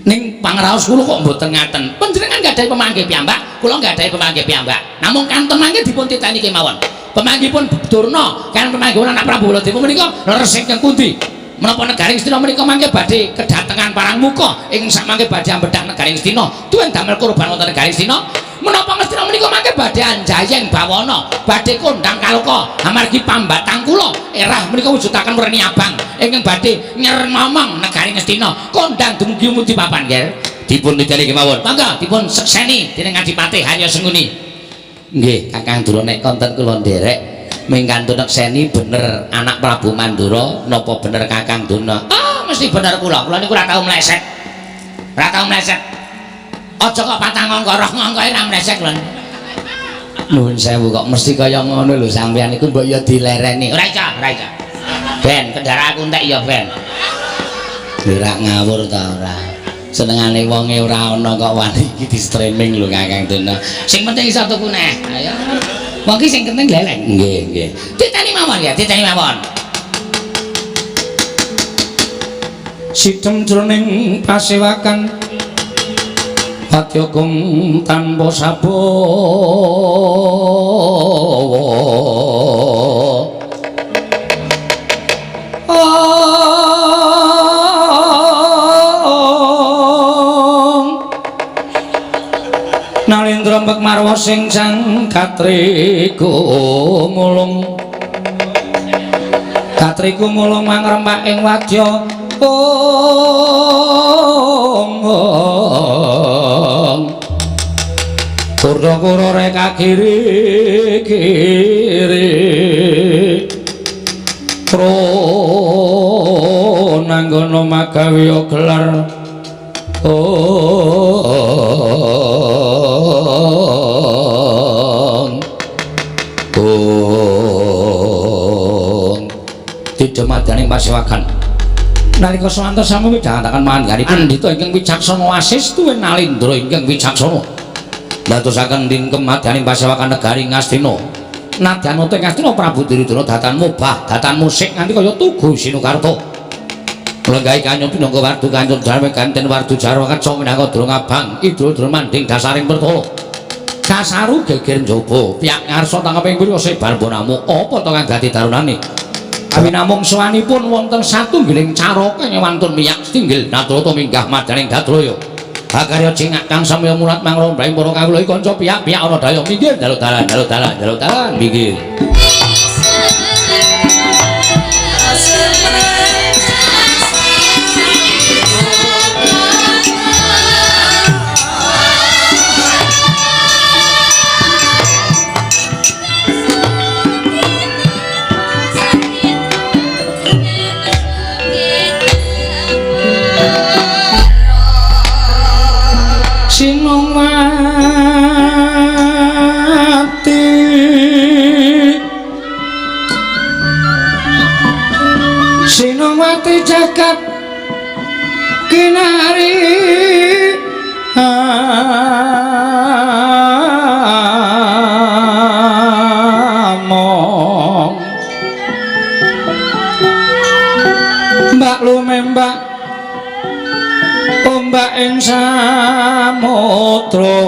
Ning pangraos kula kok mboten ngaten. Panjenengan gadahi pemanggih piyambak, kula gadahi pemanggih piyambak. Namung kanten mangke dipun titeni kemawon. Pemanggihipun Durna kan pemanggihipun anak Prabu Baladewa menika resik teng pundi? Menapa Negaring Astina menika mangke badhe kedatengan parang muka ing samangke badhe ambedhak Negaring Astina, duwen damel kurban wonten Negaring Astina. Menapa Ngastina menika mangke badhe anjayeng bawana, badhe kondang kaloka amargi pambatang kula erah menika wujudaken werni abang ingkang badhe nyermamang Negaring Astina kondang dumugi umuti papan nggih. Dipun niteni kemawon. Mangga dipun sekseni dening Adipati Harya Senguni. Nggih, Kakang Dura nek konten kula nderek mengkantun nekseni bener anak Prabu Mandura napa bener Kakang Duna? Oh, mesti bener kula. Kula niku ora tau mleset. Ora tau mleset. Aja kok patang angka ngangkae ra mleset lho. Nuwun sewu kok mesti kaya ngono lho sampeyan iku mbok ya dilereni. Ora iso, ora iso. Ben, kendaraanku entek ya ben. Ora ngawur ta ora. Senengane wonge ora ana kok wani iki di streaming lho Kakang Duna. Sing penting iso tuku neh. Ayo. Wong ki sing penting leleng. Nggih, nggih. Titeni mawon ya, titeni mawon. Sitem jroning pasewakan Patyogung tanpa sabawa Nalindra mbek marwa sing sang katriku mulung mangrembak ing wadya Kurda-kura reka kiri-kiri Prananggana magawiya gelar Tidemadaning pasewakan nalika sawantos sami midhangetaken manganipun pandhita ingkang wicaksana asis tuwin nalindra ingkang wicaksana ndadosaken dingkem madyaning pasewakan Negaring Astina nadyan teng Astina Prabu Duryudana datan mobah datan musik nganti kaya tugu Sinukarta lenggahi kanyong pinangka wardu kanjeng jarwe ganten wardu jarwa kaca minangka durung abang idul-idul manding dasaring pertala kasaru geger njaba piyak ngarsa tangkeping pira sebar bonamu apa to kang dadi darunane Awi namung sawanipun wonten satunggiling caraka nyewantun miyak tinggil Nadrata minggah madyaning Gadraya. Hakarya cingak kang samya mulat mangrombaing para kawula kanca piyak-piyak ana daya minggir dalu-dalan minggir. Sinowati jagat kinari among mbak lumembak ombak ing samudra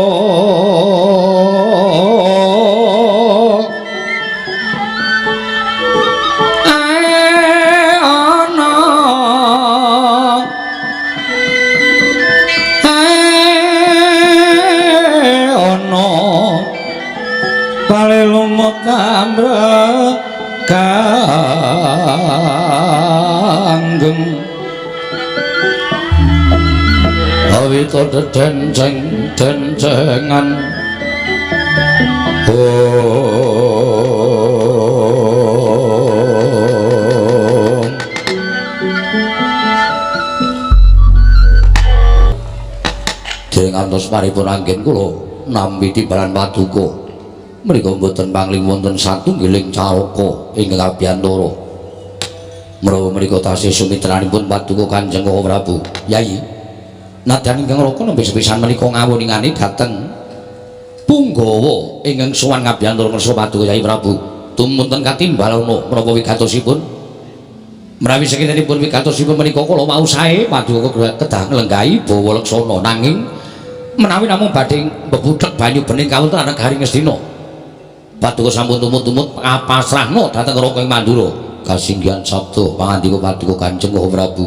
kanggeng awita denceng-dencengan ngantos paripun anggen kula nampi timbalan paduka menika mboten pangling wonten satunggiling calaka ingkang abiyantara menawa menika tasih sumitranipun paduka Kanjeng Prabu Yayi nadyan ingkang raka nembe sepisan menika ngawuningani dhateng Punggawa ingkang sowan ngabiyantara ngersa paduka Yayi Prabu tumunten katimbalana menapa wigatosipun menawi sekitaripun wigatosipun menika kula mau sae paduka kedah nglenggahi bawa leksana nanging menawi namung badhe mbebudhek banyu bening kawonten negari Ngastina paduka sampun tumut-tumut pasrahna dhateng Raka ing Mandura kasinggihan sabda pangandika paduka Kanjeng Prabu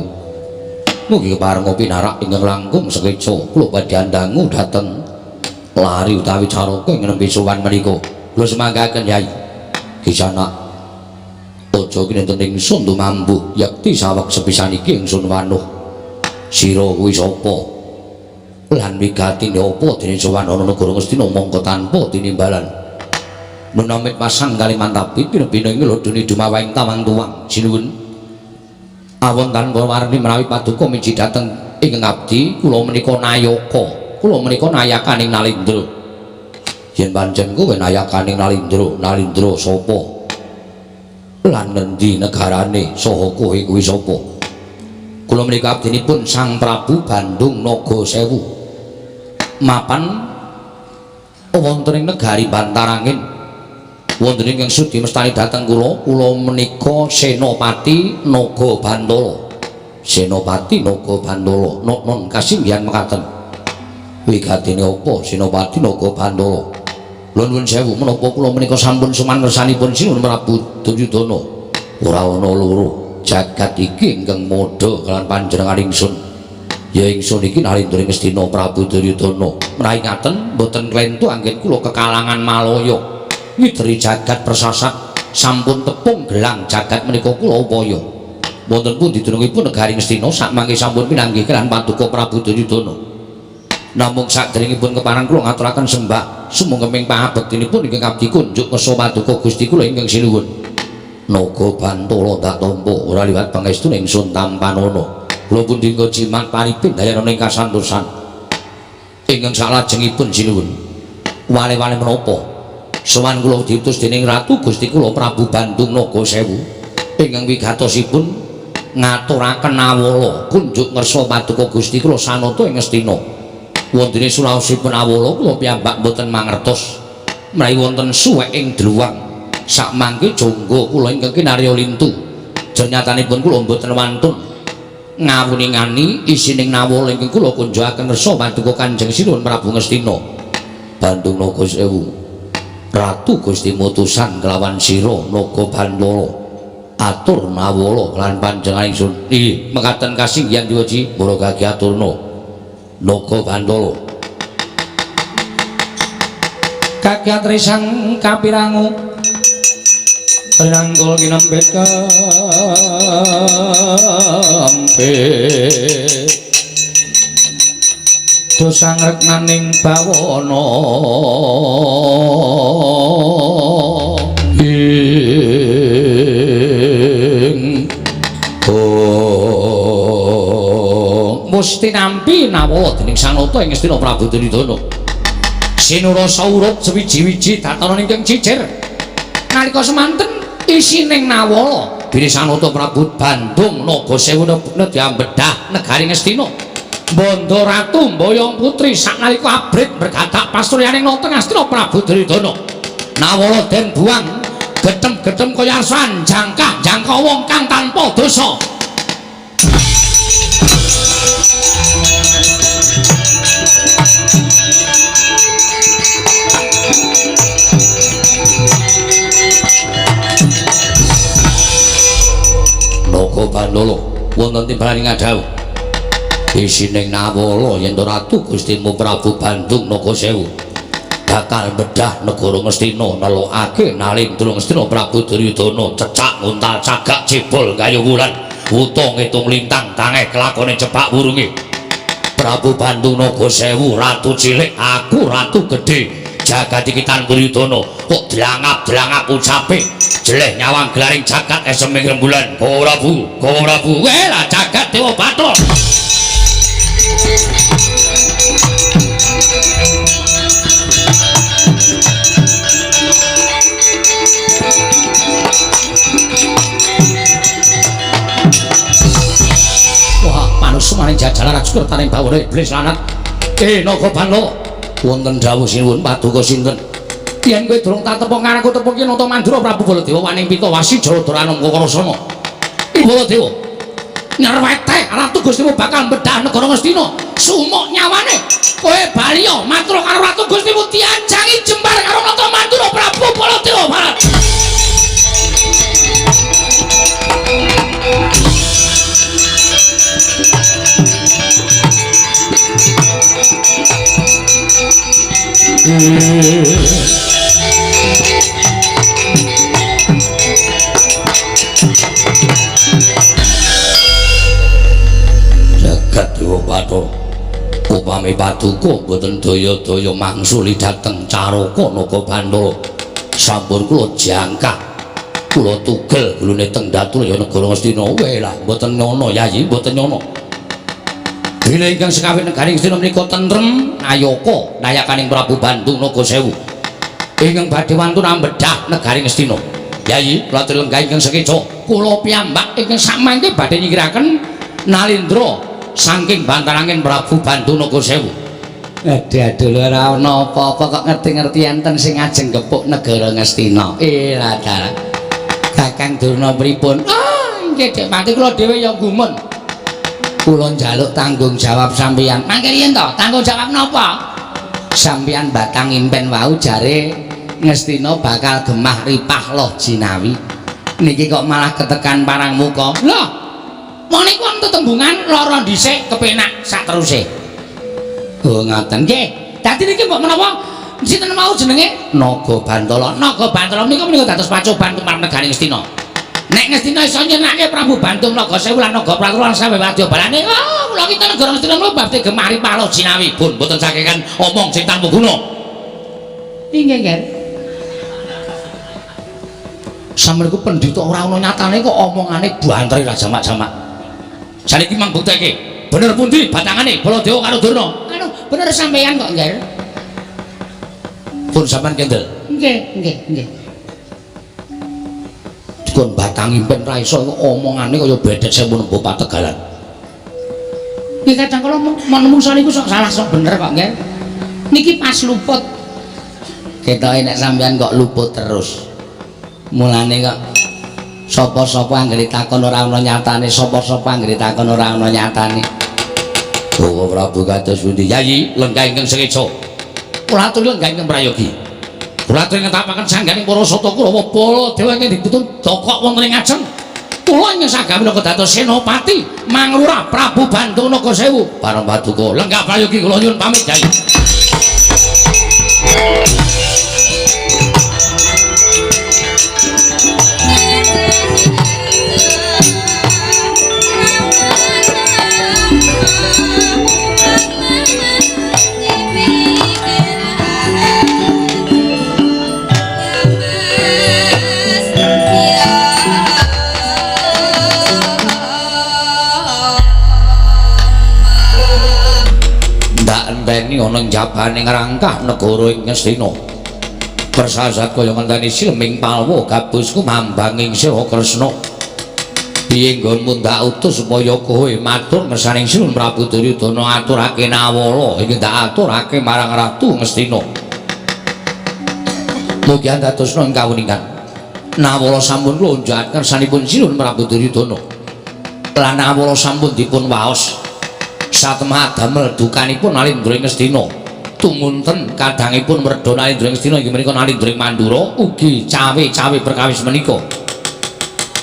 mugi keparenga pinarak ingkang langkung sekeca kula badhe andangu dhateng lari utawi caraka ing nembe sowan menika kula semanggaken Yai Kisana aja kinenten ingsun tumambuh yakti saweg sepisan iki ingsun wanuh sira kuwi sapa lan wigatine apa dene sowan ana negara Ngastina mongko tanpa tinimbalan menamit pasang kali mantapi pino-pino ini lho duni dumawaing tamang tuang sinuwun awon tanpa warni menawi paduka miji dateng ingkang abdi kula menika nayaka kula menika nayakaning Nalindra yen pancen kowe nayakaning Nalindra sapa lan endi negarane saha kowe kuwi sapa kula menika abdinipun Sang Prabu Bandung Nagasewu mapan wonten ing negari Bantarangin wonten ingkang sudi mestani dhateng kula menika Senopati Nagabandala non kasinggihan mekaten wigatine apa Senopati Nagabandala nuwun sewu menapa kula menika sampun suman ngersanipun Sinuwun Prabu Duryudana ora ana loro jagat iki ingkang modha kaliyan panjenengan ingsun ya ingsun iki Nalindra Ngastina Prabu Duryudana menawi ngaten boten klentu anggen kula kekalangan Malaya widri jagat persasat sampun tepung gelang jagat menika kula upaya wonten pundi dunungipun negari Ngastina sakmangke sampun pinanggih kaliyan paduka Prabu Duryudana namung saderengipun keparang kula ngaturaken sembah sumengkeming pangabektinipun ingkang abdi kunjuk ngersa paduka Gusti kula ingkang sinuwun Nagabandala dak tampa ora liwat pangestu ingsun tampanana kula pundi jimat paripin dayana ing kasantosan ingkang salajengipun sinuwun wale-wale menapa sowan kula diutus dening Ratu Gusti kula Prabu Bandung Nagasewu ingkang wigatosipun ngaturaken awala kunjuk ngersa paduka Gusti kula sanata ing Ngastina wonten sulaosipun awala kula piyambak boten mangertos menawi wonten suwek ing dluwang sakmangke jangga kula ingkang kinarya lintu jenyatanipun kula boten wantun ngawuningani isining nawala ingkang kula kunjukaken ngersa paduka Kanjeng Sinuwun Prabu Ngastina Bandung Nagasewu Ratu Gusti mutusan kelawan sira Nagabandala atur nawala lan panjenengan ingsun nggih mekaten kasinggihan diwaji para gagi aturna Nagabandala kagiat risang kapirangu rinanggul kinempit kampit dosa ngreknaning bawana ing musti nampi nawala dening sanata ing Ngastina Prabu Duryudana sinura saurut sewiji-wiji datana ingkang cicer nalika semanten isining nawala biri sanata Prabu Bandung Nagasewu diambedah negari Ngastina Bondo Ratu Mboyong Putri saknalika abrit bergadak pasuryaning nata Ngastina Prabu Duryudana nawala den buang getem-getem kaya arsan jangka wong kang tanpa dosa Nagabandala wonten timbalan ngadhawuh isining nawala yen Ratu Gustimu Prabu Bandung Nagasewu bakal bedah negara Ngastina nelokake Nalindra Ngastina Prabu Duryudana cecak nguntal cagak cebol kayu wulan utung ngitung lintang tangeh kelakone cepak wurunge Prabu Bandung Nagasewu ratu cilik aku ratu gedhe jagat iki Tan Duryudana kok delangap-delangap ucape jeleh nyawang gelaring jagat eseming rembulan Kowe Prabu lah jagat Dewa Bathara Wah, manungsa maning jajalan rajukur taning bawone iblis lanat. Naga Balo, wonten dawuh sinuwun paduka sinten? Yen kowe durung tak tepung karo aku tepung ki nata Mandura Prabu Baladewa waning Pitawasi Jaladara Anangkarasana. Baladewa, nyerwete Ratu Gustimu bakal mbedah negara Ngastina. Sumuk nyawane kowe bali yo matur karo Ratu Gustimu diajangi jembar karo nata Mandura Prabu Baladewa Barat. Jagat Dewa Bathara upami paduka boten daya-daya mangsuli dhateng Caraka Naga Bandara sampun kula jangkah kula tugel gulune teng Datulya negara Ngastina lah boten nyono Yayi boten nyono. Dene ingkang sekawit negari Ngastina menika tentrem ayaka nayakaning Prabu Bandung Nagasewu ingkang badhe wantun ambedah negari Ngastina. Yayi kula atur lenggah ingkang sekeca kula piyambak ingkang samangke badhe nyingkiraken Nalindra saking bantaranging Prabu Bandung Nagasewu. Aduh ora ana apa-apa kok ngerti-ngerti enten sing ajeng gepuk negara Ngastina. Lah dalah. Kakang Durna pripun? Nggih Dek Mati kula dhewe ya gumun. Kula njaluk tanggung jawab sampeyan. Mangke riyen to, tanggung jawab napa? Sampeyan batang impen wau jare Ngastina bakal gemah ripah loh jinawi. Niki kok malah ketekan parang muka. Loh, mau niku tetembungan lara dhisik kepenak sak teruse. Oh ngoten nggih. Dadi niki mbok menawa sinten mau jenenge Naga Bantala. Naga Bantala menika dados pacoban tumrap negari Ngastina. Nek Ngastina iso nyenake Prabu Bandung Nagasewu lan Naga Pratura lan sawe wadyabalane, kula kita negara Ngastina mlebet gemari palo jinawi pun boten sakekan omong sing tanpa guna. Inggih nggih. Sampeyan iku pendhita ora ana nyatane kok omongane bantri ra jamak-jamak. Saniki mang bukteke, bener pundi batangane Baladewa karo Durna? Anu, bener sampeyan kok nggih. Pun sampean kendel. Nggih. Dikon batang impen ra iso omongane kaya bedhet sewu nembo pategalan. Nggih kadang kala menungso niku sok salah sok bener kok nggih. Niki pas luput. Ketoke nek sampean kok luput terus. Mulane kok sapa-sapa anggere takon ora ana nyatane, sapa-sapa anggere takon ora ana nyatane. Oh Prabu kados pundi? Yayi, lenggah ingkang sekeca. Kula aturi lenggah ingkang prayogi. Kula aturi ngetapaken sangganing para sata Kurawa Baladewa ingkang diputun dokok wonten ing ajeng. Kula ingkang sagami dados senopati Manglurah Prabu Bandung Nagasewu. Parang paduka lenggah prayogi kula nyuwun pamit Yayi. Ana jabaning rangkah negara ing Ngastina. Persasat kaya ngenteni Silming Palwa gabusku mambanging Sira Kresna. Piye nggonmu ndak utus supaya kowe matur ngersaning Sinuwun Prabu Duryudana aturake nawala ing ndak aturake marang Ratu Ngastina. Mugi andadosna ing kawuningan. Nawala sampun kula njakaken sanipun Sinuwun Prabu Duryudana. Lan nawala sampun dipun waos. Satemah damel dukanipun Nalindra ing Ngastina tumunten kadangipun merda Nalindra ing Ngastina inggih menika Nalindra ing Mandura ugi cawe-cawe perkawis menika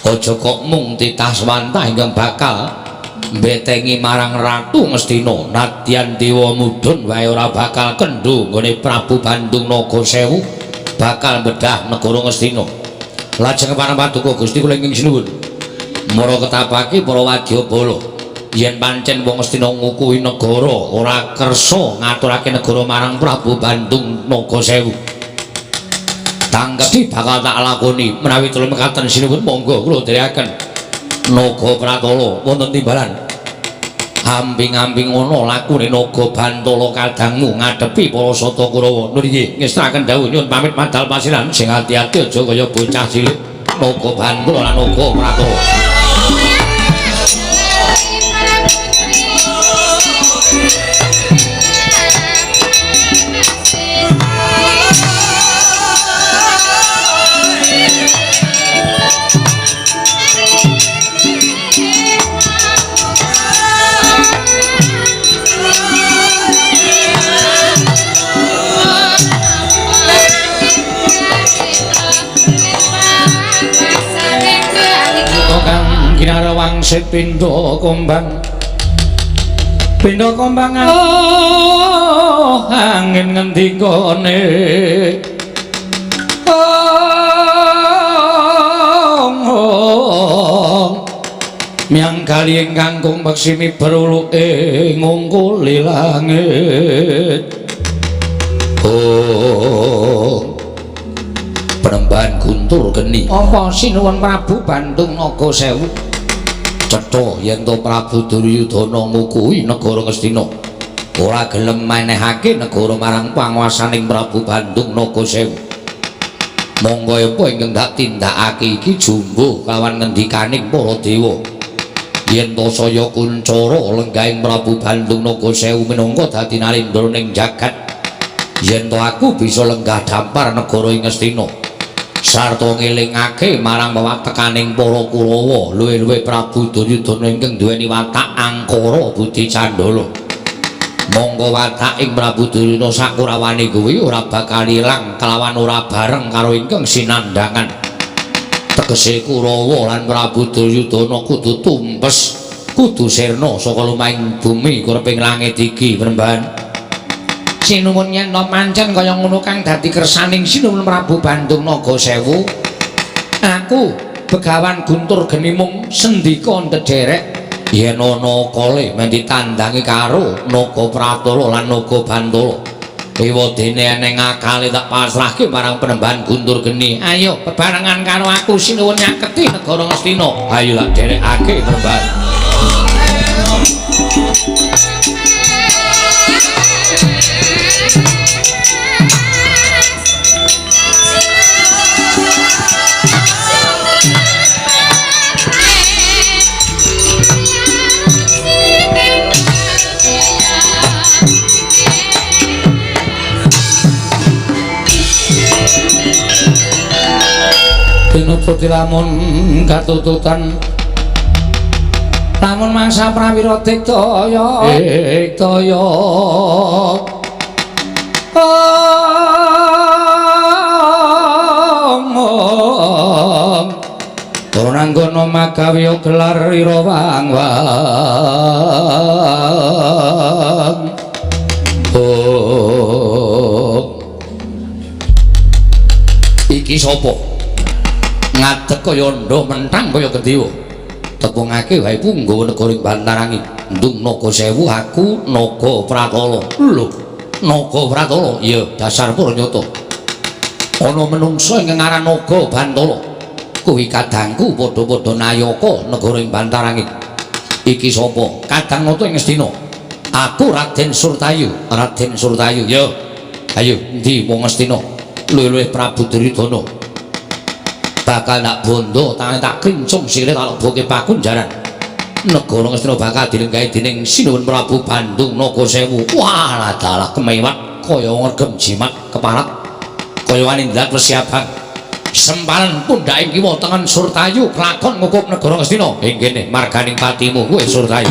aja kok mung titah swantah ingkang bakal mbetengi marang Ratu Ngastina nadyan dewa mudhun wae ora bakal kendho nggone Prabu Bandung Nagasewu bakal bedah negara Ngastina. Lajeng para paduka Gusti kula ingkang sinuwun mara ketapake para wadyabala yen pancen wong Ngastina ngukuhi negara ora kersa ngaturake negara marang Prabu Bandung Nagasewu. Tanggep bakal tak lakoni menawi tulung mekaten sinuwun monggo kula dherekaken Naga Pratala wonten timbalan. Amping-amping ngono lakune Naga Bantala kadangmu ngadepi para Sata Kurawa. Nur iki ngestakaken dawuh nyuwun pamit madal pasiran sing ati-ati aja kaya bocah cilik. Naga Bantala lan Naga Pratala. Kinara wangsit pindha kombang angin ngendikane miang kali ingkang kung maksimi beruluke ngungkuli langit Penembahan Guntur Geni apa sinuwun Prabu Bandung Naga Sewu cetha yen to Prabu Duryudana ngukuhi negara Ngastina ora gelem manehake negara marang panguwasaning Prabu Bandung Naga Sewu monggo apa ingkang dak tindakake iki jumbo kawan ngendikaning para dewa yen to saya kuncara lenggahing Prabu Bandung Naga Sewu minangka dadi narindraning jagat yen to aku bisa lenggah dampar negara ing Ngastina sarta ngelingake marang wewatekaning para Kurawa luwih-luwih Prabu Duryudana ingkang duweni watak angkara budi candala monggo wataking Prabu Duryudana sakurawane kuwi ora bakal ilang kelawan ora bareng karo ingkang sinandhangan tegese Kurawa lan Prabu Duryudana kudu tumpes kudu sirna saka lumahing bumi kureping langit iki Penembahan sinuwun yen to pancen kaya ngono kang dadi kersaning sinuwun Prabu Bandung Naga Sewu aku Begawan Guntur Geni mung sendika ndederek yen ana kale men ditandangi karo Naga Pratala lan Naga Bantala ewadene eneng akale tak pasrahke marang Penembahan Guntur Geni ayo bebarengan karo aku sinuwun nyaketi negara Ngastina ayo lak derekake Penembahan Pinututi lamun katututan lamun mangsa prawira diktaya Tonanggono magawi gelar ira wang-wang iki sapa ngadeg kaya ndha mentang kaya Gedewa tepungake wae punggawa negara ing Bantarangi Ndung Naga Sewu aku Naga Pratala lho Naga Pratala iya dasar Pranyata ana menungsa ingkang aran Naga Bantala kuwi kadangku padha-padha nayaka negara ing Bantarangi iki sapa kadang nata ing Ngastina aku Raden Surtayu ya ayo ndi wong Ngastina luwih-luwih Prabu Duryudana bakal tak bondo tangan tak krincung sikile tak leboke pakunjaran negara Ngastina bakal dilenggahi dening sinuwun Prabu Bandung Naga Sewu wah dalah kemewat kaya ngregem jimat keparat kaya wanindrat persiapan sempalan pundhake kiwa tengen Surtayu kelakon ngukup negara Ngastina ing kene marganing patimu kowe Surtayu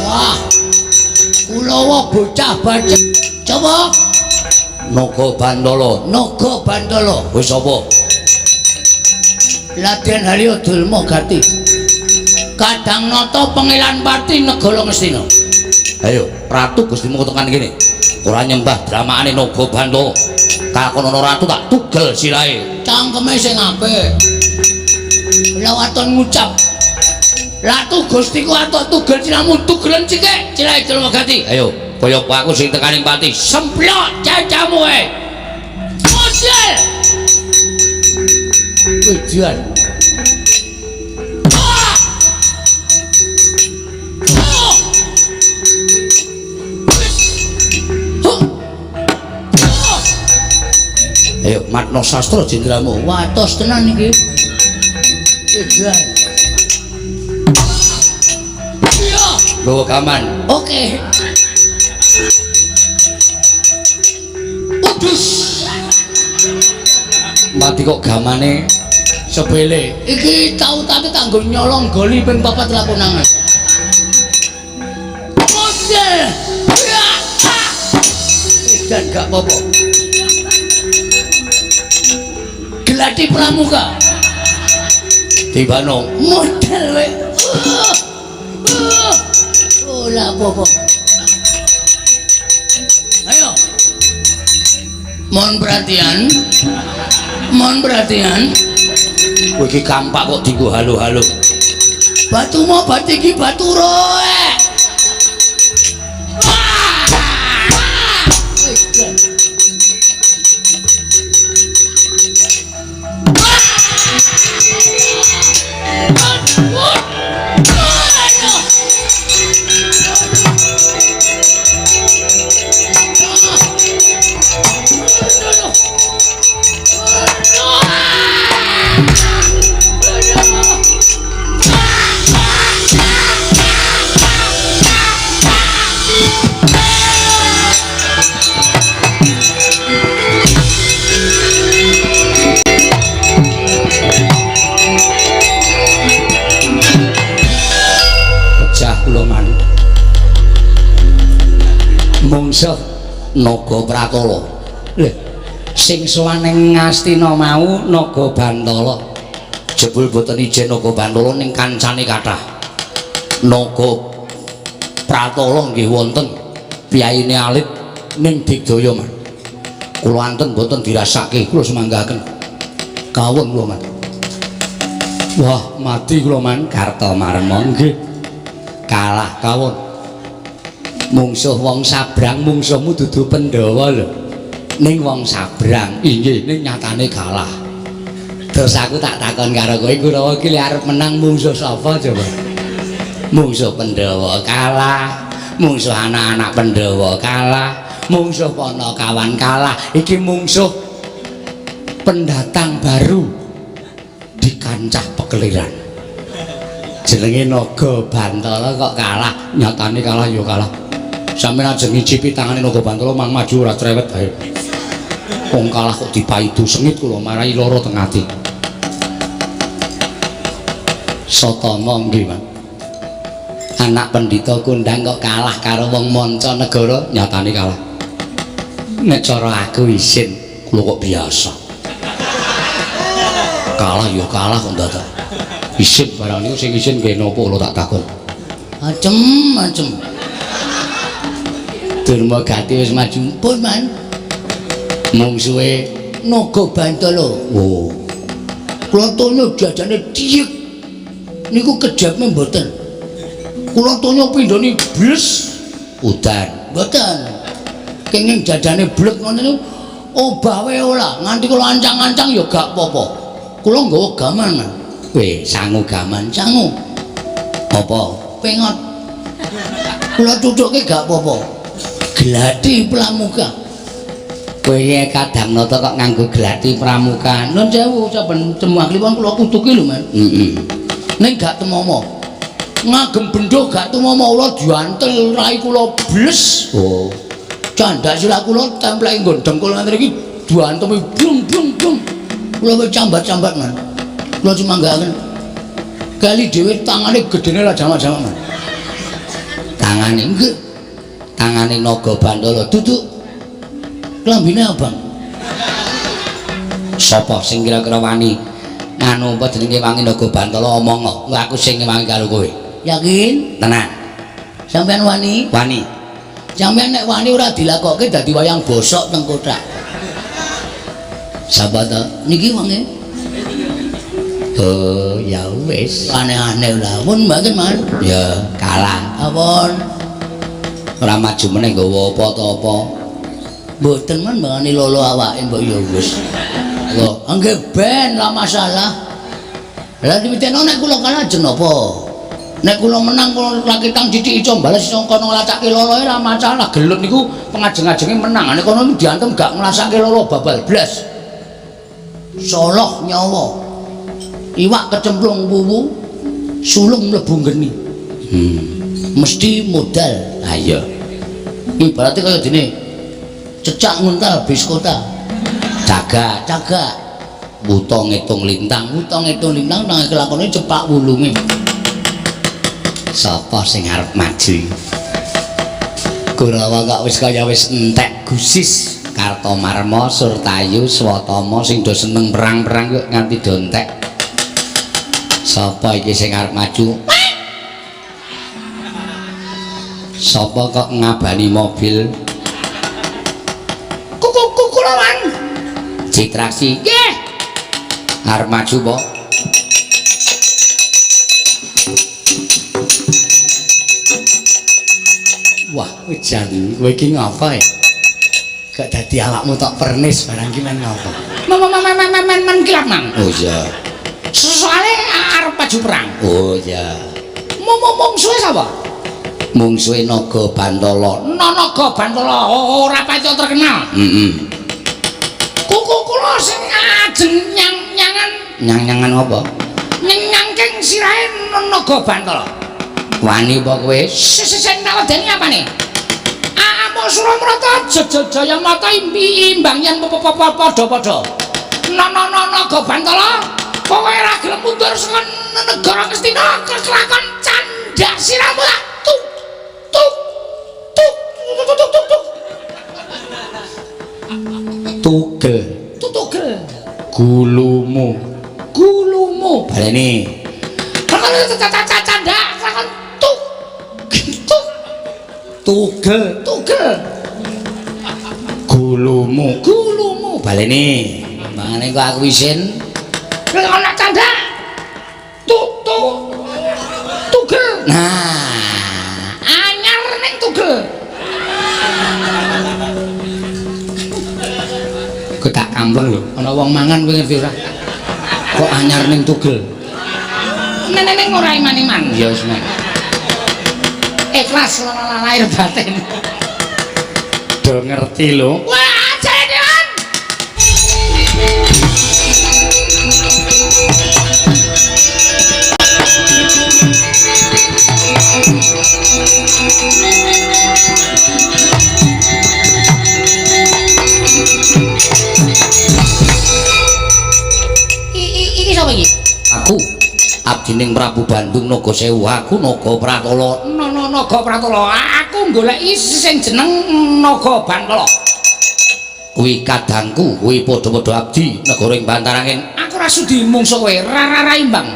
Wah, Kulawa bocah baca. Coba Naga Bantala. Naga Bantala. Wis apa? Latihan Halya Dulma Gati. Kadang nata pengilan pati negara Ngastina. Ayo, Ratu Gustimu tekan kene. Ora nyembah dramaane Naga Bantala. Kakonono ratu tak tugel sirahe. Cangkeme sing apik. Lah waton ngucap. Ratu Gustiku atok tugel ciramu tugelen cikek cirahe Dulma Gati. Ayo, kaya aku sing tekaning pati. Semplok cacamu ae. Model. Tujuan. Ayo, matno sastra jendramu. Watos tenan iki. Tujuan. Iya. Bawa gaman. Oke. Udus. Mati kok gamane Sepele. Iki tau-tau kanggo nyolong goli ping 4 lakonan. Model. Ya. Dan gak apa-apa. Geladi Pramuka. tibano. Model we. Oh lah apa-apa. Ayo. Mohon perhatian. Mohon perhatian. Kowe iki kampak kok dienggo halo-halo. Batu mau batu iki batu roe. Mungsuh Naga Pratala. Lho, sing sowan ning Ngastina mau Naga Bantala. Jebul boten ijen Naga Bantala ning kancane kathah. Naga Pratala nggih wonten piyayine alit ning Digdaya, Man. Kula anten boten dirasake, kula semanggaken. Kawon kula, Man. Wah, mati kula, Man. Kartamarma nggih. Kalah kawon. Mungsuh wong sabrang, mungsuhmu dudu Pandhawa lho. Ning wong sabrang, inggih ning nyatane kalah. Terus aku tak takon karo kowe, Kurawa iki arep menang mungsuh sapa coba? Mungsuh Pandhawa kalah, mungsuh anak-anak Pandhawa kalah, mungsuh Panakawan kalah. Iki mungsuh pendatang baru di kancah pekeliran. Jenenge Naga Bantala kok kalah, nyatane kalah ya kalah. Sampeyan aja ngicipi tangane Naga Bantala mang maju ora cerewet bae. Wong kalah kok dipaidu sengit kula marai lara teng ati. Satama nggih, Mas. Anak pendhita kondang kok kalah karo wong manca negara, nyatane kalah. Nek cara aku isin, kula kok biasa. Kalah ya kalah kok dadak. Isin barang niku sing isin nggih napa kula tak takon. Macem-macem. Durma Gati wis maju pun, Man. Mungsuhe Naga Bantala. oh, Kula tonya jajane diek. Niku kejabme mboten. Kula tonya pindhane bles udan. mboten. Kenging jajane blek ngono niku obah wae ora. Nganti kula ancang-ancang ya gak apa-apa. Kula nggawa gaman, Man. Weh, sangu gaman. Sangu. Apa? Pengot. Kula cucuke gak apa-apa. Gladi Pramuka. Kowe kadang nata kok nganggo glati pramuka. Nun sewu saben cemuah kliwon kula kutuki lho, Man. Heeh. Ning gak temomo. Ngagem bendho gak temomo kula diantel rai kula bles. Oh, Candak sila kula templeke nggon dengkul ngene iki diantemi blung blung blung. Kula wis cambat-cambat, Man. Kula sumanggaken. Kali dhewe tangane gedene lah jamak-jamak. Tangane nggih. Tangane naga Bandala duduk. Klambine abang. Sapa sing kira-kira wani nganu apa jenenge wangi naga Bandala omong kok. Aku sing wangi karo kowe. Yakin? Tenan. Sampeyan wani? Wani. Sampeyan nek wani ora dilakokke dadi wayang bosok teng kotak. Sahabat niki wangi. Oh, ya wis. Aneh-aneh lah. Pun mboten, Man. Ya, kalah. Apun. Ora maju meneh nggawa apa to apa. Mboten man mbangani lolo awake mbok ya wis. Lho, nggih ben lah masalah. Lah dimiteno nek kula kalah jeneng apa? Nek kula menang kula lagi tang dithiki iso bales iso kono nglacake loloe ora masalah. Gelut niku pengajeng-ajenge menang. Nek kono diantem gak nglasake lolo babal blas. Soloh nyawa. Iwak kecemplung wuwu, sulung mlebu geni. Mesti modal. Ha iya. Ibaratnya kaya dene cecak nguntal bis kota. Jaga. Buta ngitung lintang nang kelakone cepak wulunge. Sapa sing arep maju? Kurawa kok wis kaya wis entek gusis. Kartomarma, Surtayu, Swatama sing do seneng perang-perang kok nganti do entek. Sapa iki sing arep maju? Sapa kok ngabani mobil? Kulawan. Citraksi. Nggih. Arep maju po? Wah, jan kowe iki ngapa ya? Gak dadi awakmu tok pernis barang ki men ngapa? Men kilap, Mang. Oh iya. Soale arep maju perang. Oh iya. Mungsuhe sapa? Mungsuhe Naga Bantala. Naga Bantala ora pancen terkenal. Kuku kula sing ajeng nyang-nyangan. Nyang-nyangan apa? Nyangking sirahe Naga Bantala. Wani apa kowe? Sing nawedeni apane? Amuk Suramrata Jayamata imbang yen padha-padha. Naga Bantala kowe ora gelem mundur saka negara Ngastina kelakon candhak siramu tak tuk. Tugel. Gulumu. Baleni. Candhak kelakon tuk. Tugel. Gulumu. Baleni. Mangane kok aku isin. Lha ana candhak. Tugel. Nah, anyar ning tugel. Kok tak kampleng lho, ana wong mangan kowe ngerti ora? Kok anyar ning tugel. Neneng ora iman-iman. Ya wis nek. Ikhlas lahir batin. Do ngerti lho. Wah, jalan. Iki sapa iki? Aku abdining Prabu Bandung Nagasewu. Aku Naga Pratala. Naga Pratala. Aku goleki sing jeneng Naga Bantala. Kuwi kadangku, kuwi padha-padha abdi negara ing Bantarangin. Aku ora sudi mungsuh kowe, ra imbang.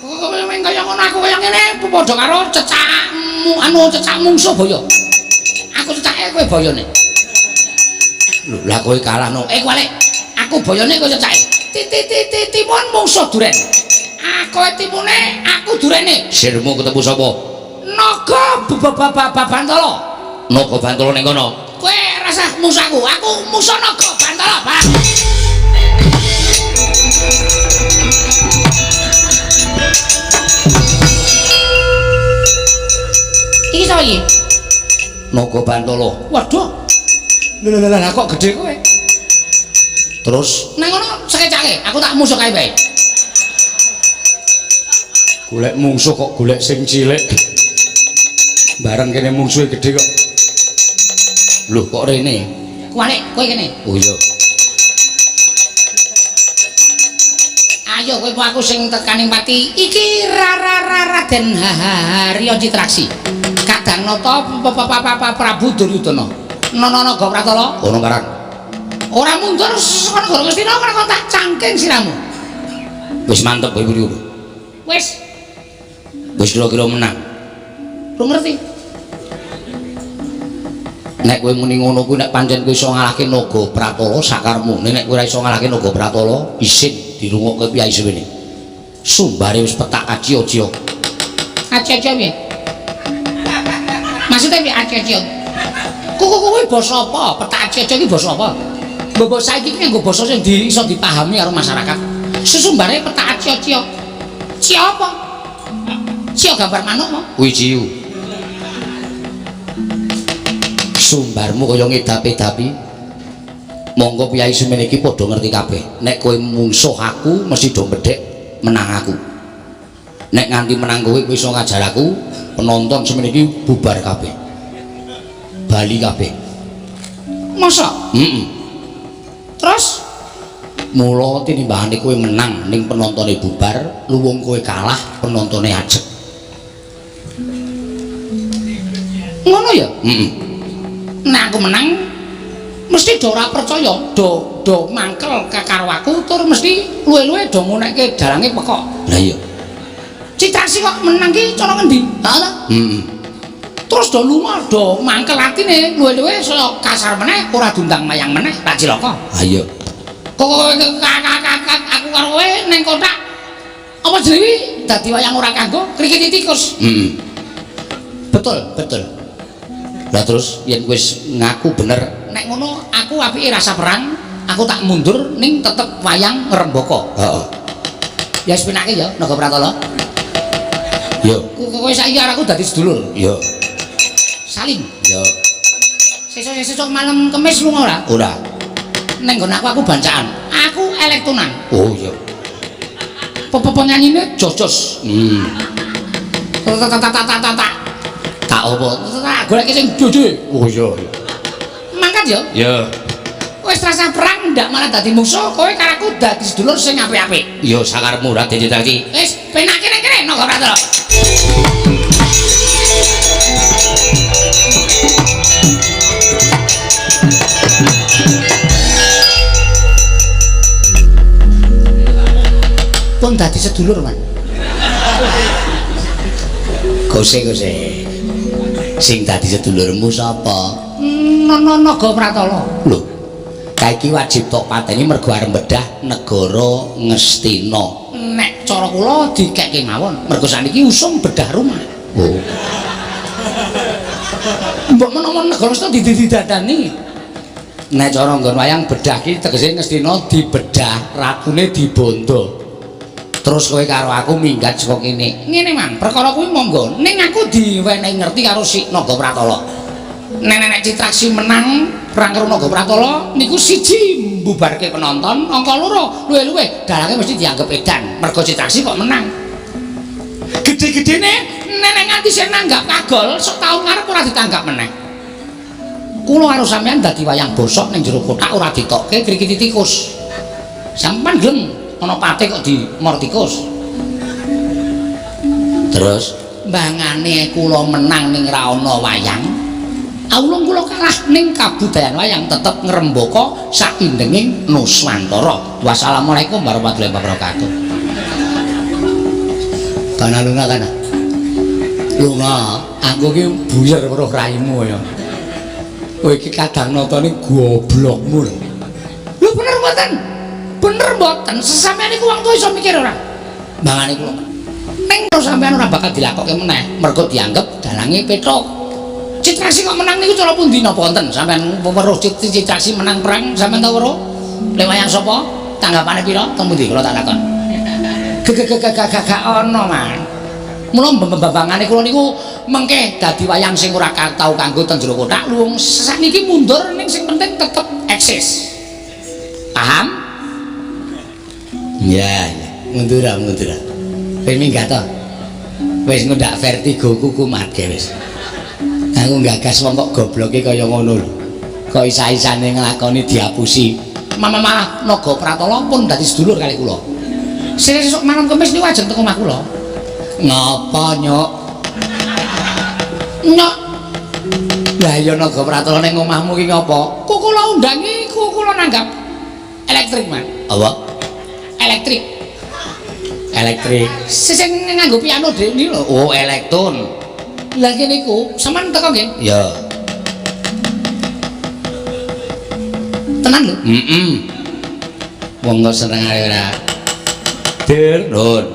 Kowe kaya ngono aku kaya ngene padha karo cecakmu, cecak mungsuh boyo. Aku cecake kowe boyone. Lho, lah kowe kalah no. Kuwi aku boyone kowe cecake. Timun mungsuh duren. Kowe timune, aku durene. Sirmu ketemu sapa? Naga Bantala. Naga Bantala ning kono. Kowe rasa musuhku, aku musuh Naga Bantala, Pak. Iki sapa iki? Naga Bantala. Waduh. Lah kok gedhe kowe? Terus nang ngono sekecake, aku tak musuh kae bae. Golek mungsuh kok golek sing cilik. Bareng kene mungsuhe gedhe kok. Lho kok rene? Kuwi kowe kene. Oh iya. Ayo kowe aku sing tekaning pati. Iki Raden Haryo Citraksi. Kadang nata Prabu Duryudana. Nono Gopratala. Ono karan. Ora mundur saka negara Ngastina kok tak cangking siramu. Wis mantep kowe iki. Wis. Wis kira-kira menang. Lu ngerti? Nek kowe muni ngono kuwi nek pancen kowe iso ngalahke Naga Pratala sakarmu. Nek kowe ora iso ngalahke Naga Pratala, isin dirungokke Kyai Suwene. Sumbare wis petak aci-aci. Aci-aci piye? Maksudnya piye aci-aci? Kuwi basa apa? Petak aci-aci iki basa apa? Mbok saiki iki nggo basa sing iso dipahami karo masyarakat. Susumbare petak aci-aci. Ci apa? Ci gambar manuk mo? Kuwi ciu. Sumbarmu kaya ngedapi-dapi. Monggo Kyai Suwene iki padha ngerti kabeh. Nek kowe mungsuh aku mesti do medhek menang aku. Nek nganti menang kowe iso ngajar aku, penonton semene iki bubar kabeh. Bali kabeh. Masa? Terus Mula tinimbangane kowe menang ning penontone bubar, luwung kowe kalah penontone ajeg. Ngono ya? Nek aku menang mesti do ora percaya, do mangkel karo aku tur mesti luwe-luwe do ngunekke dalange pekok. Lah iya. Citraksi kok menang ki cara ngendi? Ha? Terus do lunga do mangkel atine luwe-luwe saya kasar meneh ora diundang mayang meneh tak cilaka. Ha iya. Kok aku karo kowe ning kotak apa jenenge dadi wayang ora kanggo krikiti tikus. Betul. Lah terus yen wis ngaku bener, nek ngono aku apike rasa perang, aku tak mundur ning tetep wayang ngrembaka. Heeh. Ya wis penake ya Naga Pratala. Yo. Kowe saiki karo aku dadi sedulur. Yo. Salim. Yo. Sesuk malam Kemis lunga ora? Ora. Ning nggon aku bancaan. Aku elektonan. Oh iya. Penyanyine jos-jos. Tak apa? Tak golek sing dode. Oh iya. Mangkat ya. Ya. Wis rasa perang ndak malah dadi musuh, kowe karo aku dadi sedulur sing apik-apik. Ya sakarepmu Raden Citraksi. Wis penake ning kene Naga Pratala. Pun dadi sedulur, Man. Gose. Sing dadi sedulurmu sapa? Naga Pratala. Lho. Kaiki wajib tok pateni mergo arep bedah negara Ngastina. Nek cara kula dikekke mawon, mergo saniki usum bedah rumah. Oh. Mbok menawa negara Ngastina didadani. Nek cara nggon wayang bedah ki tegese Ngastina dibedah, ratune dibondo. Terus kowe karo aku minggat saka kene. Ngene, Man, perkara kuwi monggo. Ning aku diwenehi ngerti karo si Naga Pratala. Nek Citraksi menang perang karo Naga Pratala niku siji mbubarke penonton, angka loro luwe-luwe dalange mesti dianggep edan. Mergo Citraksi kok menang. Gede-gedene nek nganti sing nanggap kagol setahun ngarep ora ditanggap meneh. Kula karo sampean dadi wayang bosok ning jero kotak ora ditokke krikiti tikus. Sampeyan gelem ana patih kok di mortikus. Terus mbangane kula menang ning ra ana wayang. Awulung kula kalah ning kabudayan wayang tetep ngrembaka saindenging Nuswantara. Wassalamualaikum warahmatullahi wabarakatuh. kana lunga kana. Lunga, aku ki buyer weruh raimu ya. Kowe iki kadang natane goblokmu lho. Lho bener mboten? Bener mboten? Sesampeyan iku wong tuwa iso mikir ora? Mbangane kula. Ning sampeyan ora bakal dilakokke meneh, mergo dianggep dalange petok. Citraksi kok menang niku cara pundi napa wonten? Sampeyan weruh Citraksi menang perang, sampeyan tau weruh? Lek wayang sapa? Tanggapane pira? Teng pundi kula tak takon. Gak ono, Man. Mula mbambangane kula niku mengke dadi wayang sing ora tau kanggo teng jero kotak, luwung sakniki mundur ning sing penting tetep eksis. Paham? Ya, mundur. Kowe minggat to. Wis ngundak vertigo ku kumat wis. Aku gagas wong kok gobloke kaya ngono lho. Kok isa-isane nglakoni diapusi. Malah Naga Pratala pun dadi sedulur kali kula. Sesuk malam Kamis niku ajeng teko omah kula. Ngapa, Nyok? Nyok. Lah ya naga pratala ning omahmu ki ngapa? Kok kula undangi, kok kula nanggap elektrik, Man. Apa? Elektrik. Elektrik. Sing nganggo piano dhewe niku lho. Oh, elektron. Lah kene iku, sampean teko nggih? Ya. Tenan lho. Monggo seneng ae ora. Dir, Nun.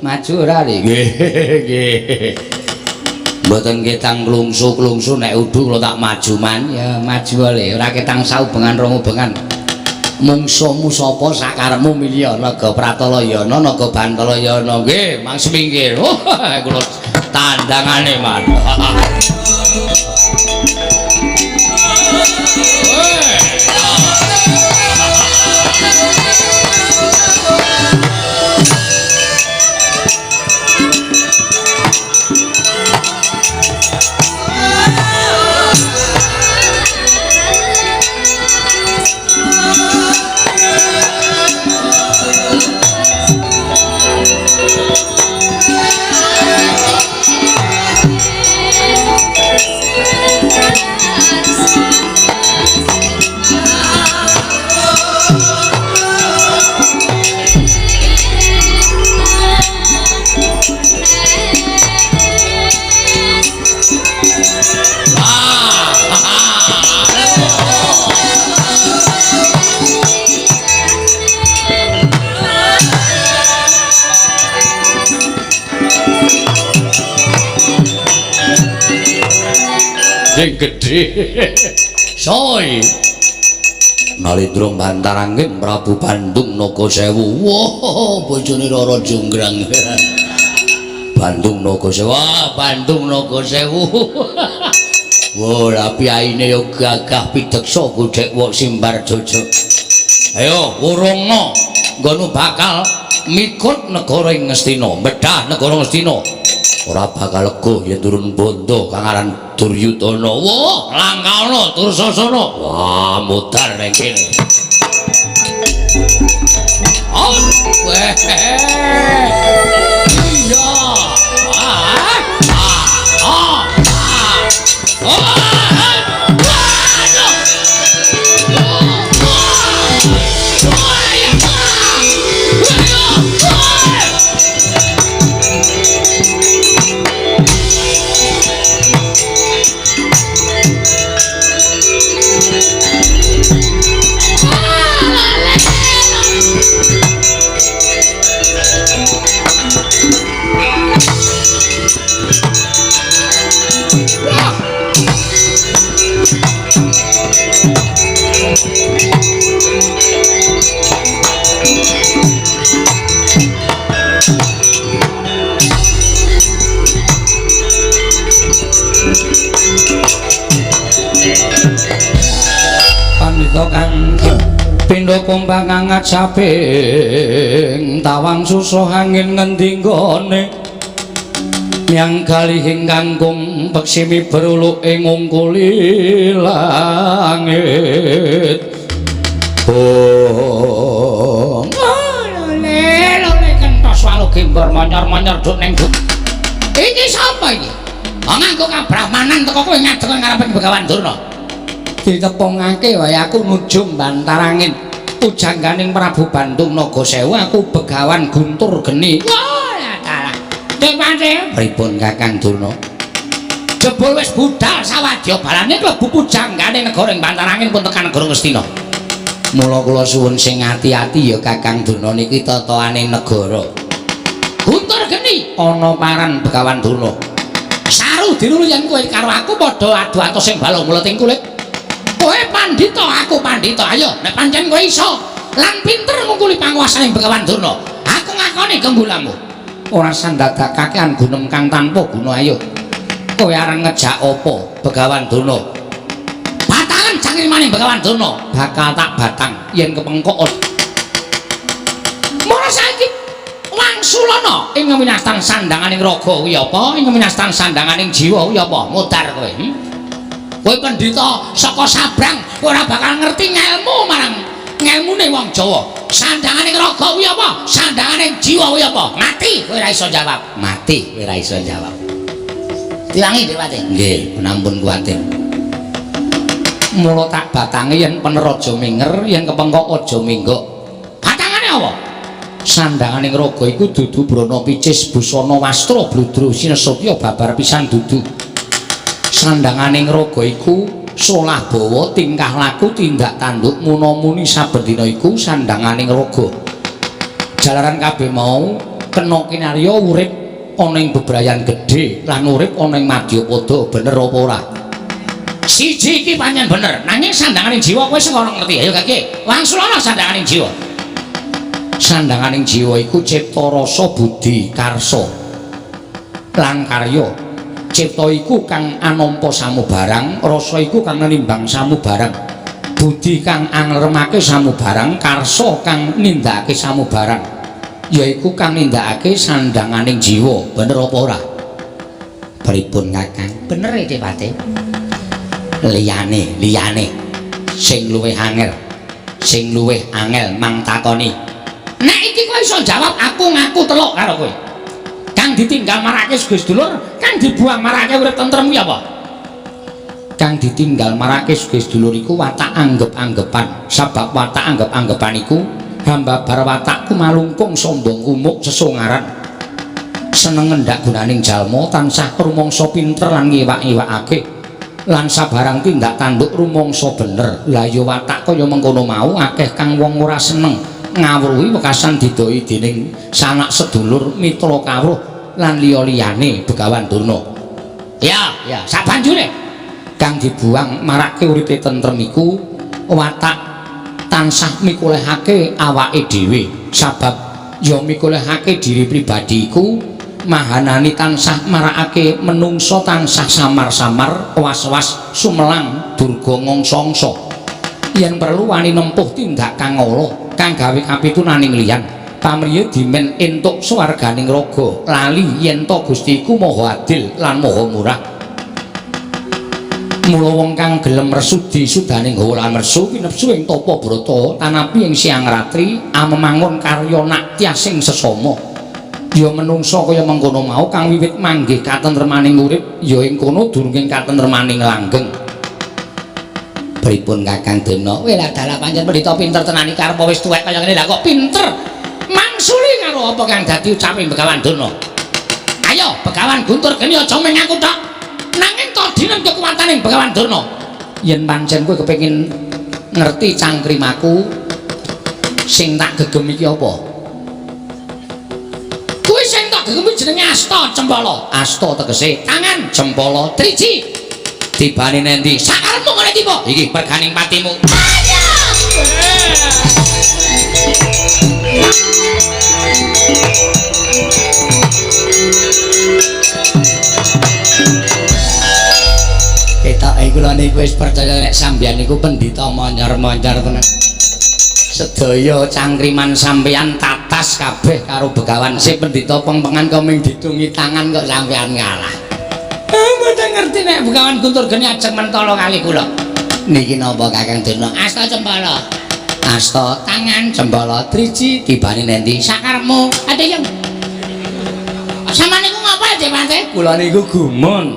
Maju ora li? Nggih. Mboten ketang klungsu-klungsu nek udu kula tak maju man. Ya maju wae, ora ketang saubengan rong ubengan. Mungsuhmu sapa sakarepmu milih naga pratala ya ana, naga bantala ya ana. Nggih, Mang Semingkir. Kula tandangane man. Sing gedhe. Soy. Nalindra Bantarangin Prabu Bandung Nagasewu. Wah, bojone Rara Jonggrang. Bandung Nagasewu. Wah, Bandung Nagasewu. Wah, rapi aine yo gagah pideksa godhek wong simbar jojo. Ayo, wurungna nggono bakal mikut negara ing Ngastina, medhah negara Ngastina. Ora bakal lega yen turun bondo kang aran Duryudana. Wah, langkauna tur sasana. Wah, mutar ning kene. Oh, weh. Iya. Pandhita kang pindha kumbang angat saping tawang susah angin ngendi nggone nyang kalihing kangkung peksimi beruluk ing ngungkuli langit. Oh, lele kentos walu gembor monyor-monyor duk ning duk. Iki sapa iki? Nganggo kabrahmanan teko kowe ngadeg ngareping Begawan Durna. Ditepungake wae aku nuju Bantarangin. Ujangganing Prabu Bandung Nagasewu aku Begawan Guntur Geni. Wah, dalah. Depane pripun Kakang Durna? Jebul wis budal sawadya balane mlebu pujangganing negara ing Bantarangin pun tekan negara Ngastina. Mula kula suwun sing ati-ati ya Kakang Durna niki tataane negara. Guntur Geni ana paran Begawan Durna. Saru dirulu yen kowe karo aku padha adu atos sing balung mleting kulit. Kowe pandhita, aku pandhita. Ayo, nek pancen kowe iso lan pinter ngungkuli panguwasaning Begawan Durna, aku ngakoni gembulamu. Ora sandadakake gunem kang tanpa guna. Ayo. Kowe areng ngejak apa Begawan Durna? Batangan cangkrimaning Begawan Durna bakal tak batang yen kepengkok. Mula saiki wangsulana ing winastan sandanganing raga kuwi apa? Ing winastan sandanganing jiwa kuwi apa? Mudar kowe. Kowe pendhita saka Sabrang ora bakal ngerti ngelmu marang ngelmune wong Jawa. Sandhanganing raga kuwi apa? Sandhanganing jiwa kuwi apa? Mati kowe ora iso jawab. Mati kowe ora iso jawab. Diwangi Dewate. Nggih, penampun kuwatir. Mula tak batangi yen pener aja minger, yen kepengkok aja minggok. Batangane apa? Sandhanganing raga iku dudu brana picis busana wastra bludru sinesotya babar pisan dudu. Sandhanganing raga iku solah bawa tingkah laku tindak tanduk muna-muni saben dina iku sandhanganing raga. Jalaran kabeh mau kena kinarya urip ana ing bebrayan gedhe lan urip ana ing Madyapada bener apa ora? Siji iki pancen bener, nanging sandhanganing jiwa kowe sing ora ngerti. Ayo Kaki, wangsulana sandhanganing jiwa. Sandhanganing jiwa iku cipta rasa budi karsa lan karya. Cipta iku kang anampa samubarang, rasa iku kang nimbang samubarang, budi kang angremake samubarang, karsa kang nindakake samubarang, yaiku kang nindakake sandhanganing jiwa. Bener apa ora? Pripun Kakang? Bener e Dewate. Liyane sing luwih angel mang takoni. Nek iki kowe iso jawab, aku ngaku teluk karo kowe. Kang ditinggal marake sugih sedulur, kang dibuang marake urip tentrem kuwi apa? Kang ditinggal marake sugih sedulur iku watak anggep-anggepan. Sabab watak anggep-anggepan iku hambabar watakku malungkung sombong umuk sesongaran. Seneng ngendak gunaning jalma tansah rumangsa pinter lan ngiwak-iwakake. Lan sabarang tindak tanduk rumangsa bener. Lah ya watak kaya mengkono mau akeh kang wong ora seneng ngawruhi wekasan didoi dening sanak sedulur mitra kawruh lan liya-liyane Begawan Durna. Ya, sabanjure kang dibuang marake uripe tentrem iku watak tansah mikulihake awake dhewe. Sabab ya mikulihake diri pribadi iku mahanani tansah marakake menungso tansah samar-samar was-was sumelang durga ngongso-ngso. Yen perlu wani nempuh tindak kang ala kang gawe kapitunaning liyan pamriya dimen entuk swarganing raga lali yen to Gusti iku maha adil lan maha murah. Mula wong kang gelem resudi sudaning gawa lan mersu pinepsu ing tapa brata tanapi ing siang ratri amemangun karya natyasing sesama. Ya menungsa kaya mengkono mau kang wiwit manggih katentremaning urip ya ing kono durung katentremaning langgeng. Pripun Kakang Dena? Wela dalah pancen pendhita pinter tenan iki karep wis tuwek kaya ngene lha kok pinter. Mangsuli karo apa kang dadi ucape Begawan Durna? Ayo Begawan Guntur Geni aja mung aku tok. Nanging to dinen kekuwataning Begawan Durna. Yen pancen kowe kepengin ngerti cangkrimaku sing tak gegem iki apa? Kuwi sing tak gegem jenenge asta cempala. Asta tegese tangan, cempala triji. Tibane nendi? Sakarepmu ngene tiba. Iki perganing patimu. Ayo. Ketok kula niku wis percaya nek sampeyan niku pendhita monyor-monyor tenan. Sedaya cangkriman sampeyan tatas kabeh karo Begawan sing pendhita pengpengan kok ming ditungi tangan kok sampeyan kalah. Mboten ngerti nek Begawan Guntur Geni ajeng mentala kali kula. Niki napa Kakang Dena? Asta cempala. Asta tangan cempala triji tibane nendi? Sakarepmu. Ade yang. Sampeyan niku ngapa Dewate? Kula niku gumun.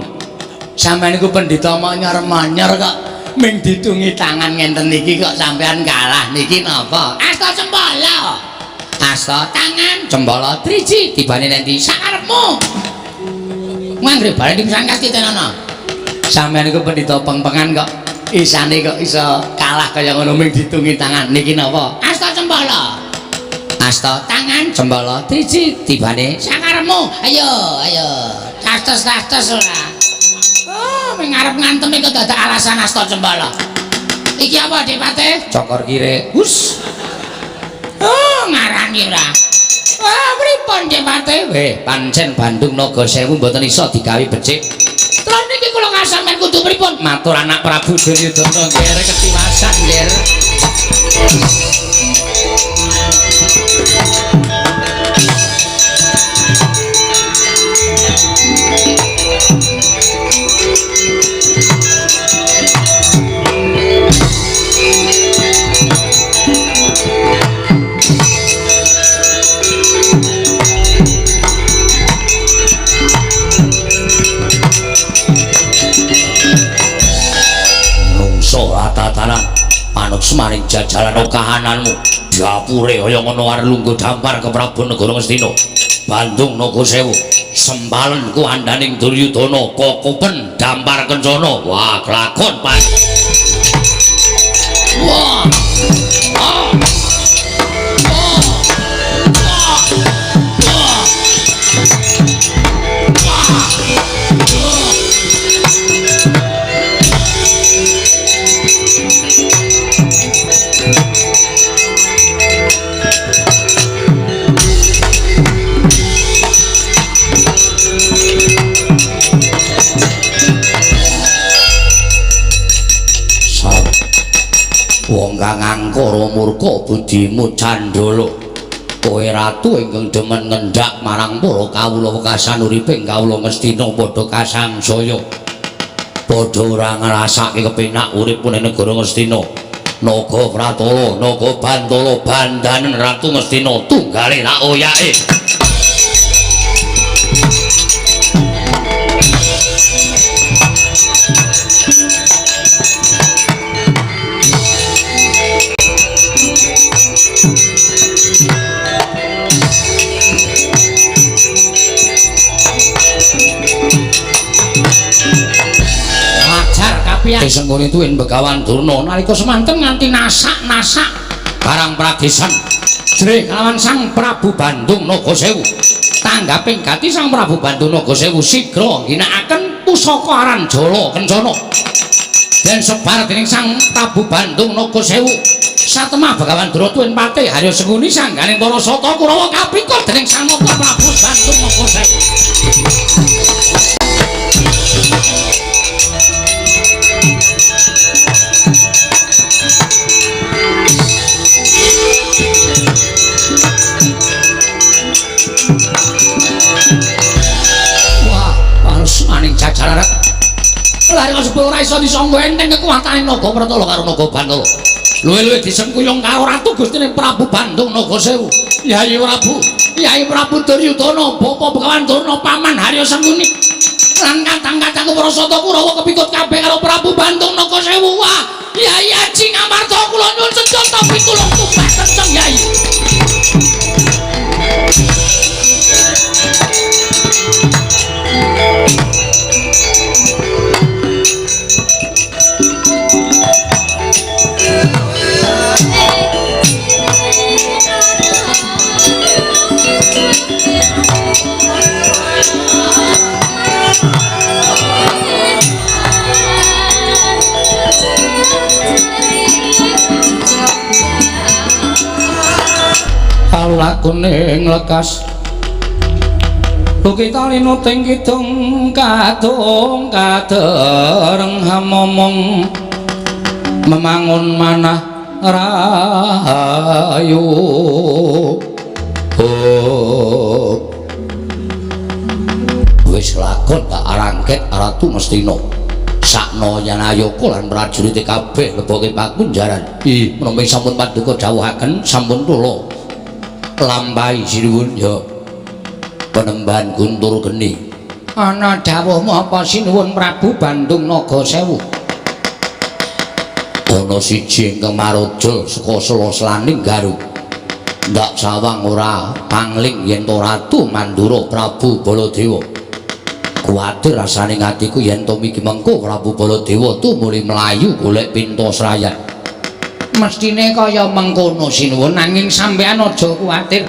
Sampeyan niku pendhita monyor-monyor kok ming ditungi tangan ngenten iki kok sampean kalah. Niki napa? Asta cempala. Asta tangan cempala triji tibane nendi? Sakarepmu. Manggre bali ning sangkasti tenana. Sampeyan niku pendhita pengpengan kok isane kok iso kalah kaya ngono ming ditungi tangan. Niki napa? Asta cempala. Asta tangan cempala triji tibane sakarepmu. Ayo. Tastes ora. Oh, ming arep ngantemi kok dadak alasan asta cempala. Iki apa Dewate? Cokor kire. Hus. Oh, ngarani ora. Wah, pripun Dewate? Weh, pancen Bandung Nagasewu mboten iso digawe becik. Terus niki kula ngasampean kudu pripun? Matur anak Prabu Duryudana nggih ketiwasan nggih. semaring jajalan kahananmu dapure kaya ngono arep lungguh dampar ke Prabu Negara Ngastina Bandung Nagasewu sempalen ku andaning Duryudana kokopen dampar kencana wah kelakon Pak wah wong kang angkara murka budimu candala kowe ratu ingkang demen ngendhak marang para kawula wekasan uriping kawula Ngastina padha kasangsaya padha ora ngrasake kepenak uripune negara Ngastina naga pratala naga bantala bandanen ratu Ngastina tunggale rak oyake Senggone tuwin Begawan Durna nalika semanten nganti nasak-nasak barang pradesan jrih kalawan Sang Prabu Bandung Nagasewu tanggaping gati Sang Prabu Bandung Nagasewu sigra ginakaken pusaka aran Jala Kencana den sebar dening Sang Prabu Bandung Nagasewu satemah Begawan Durna tuwin patih Harya Senguni sangganing para sata Kurawa kapikut dening Sang Prabu Bandung Nagasewu jajaran lari kasebut ora iso disangga enteng kekuwatane naga pratala karo naga bantala luwih-luwih disengkuyung karo ratu Gustine Prabu Bandung Nagasewu Yai Prabu Duryudana Bapa Begawan Durna Paman Harya Senguni lan kacang-kacang para sata Kurawa kepikut kabeh karo Prabu Bandung Nagasewu wah Yai Aji Ngamarta kula nyuwun sedaya pitulung tumbas kenceng Yai lakuning lekas Bukita lino ting kidung kadung kadereng momong memangun manah rahayu wis lakon tak arangket Ratu Ngastina sakno Yanayaka lan prajurit kabeh leboke pakunjaran menawi sampun paduka dawuhaken sampun kula lampahi sinuwun ya Penemban Guntur Geni ana dawuhmu apa sinuwun Prabu Bandung Nagasewu ana siji ingkang maraja saka sela-selaning Garut ndak sawang ora pangling yen to Ratu Mandura Prabu Baladewa kuwatir rasane atiku yen to miki mengko Prabu Baladewa tumuli mlayu golek pinta srayan mestine kaya mengkono sinuwun nanging sampean aja kuwatir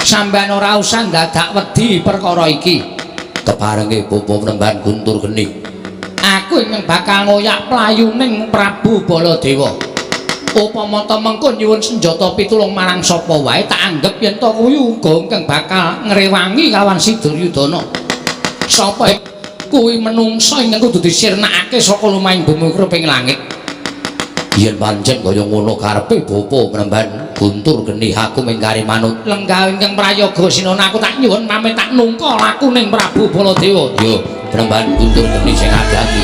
sampean ora usah dadak wedi perkara iki keparenge Bapa Penemban Guntur Geni aku ingkang bakal ngoyak playuning Prabu Baladewa upama ta mengko nyuwun senjata pitulung marang sapa wae tak anggap yen to kuwi uga ingkang bakal ngrewangi kawan Si Duryudana sapa kuwi menungsa ingkang kudu disirnakake saka lumahing bumi kreping langit yen pancen kaya ngono karepe Bapa Penemban Guntur Geni aku mingkari manut lenggah ingkang prayoga sinana aku tak nyuwun pamit tak nungka lakuning Prabu Baladewa ya Penemban Guntur Geni sing adati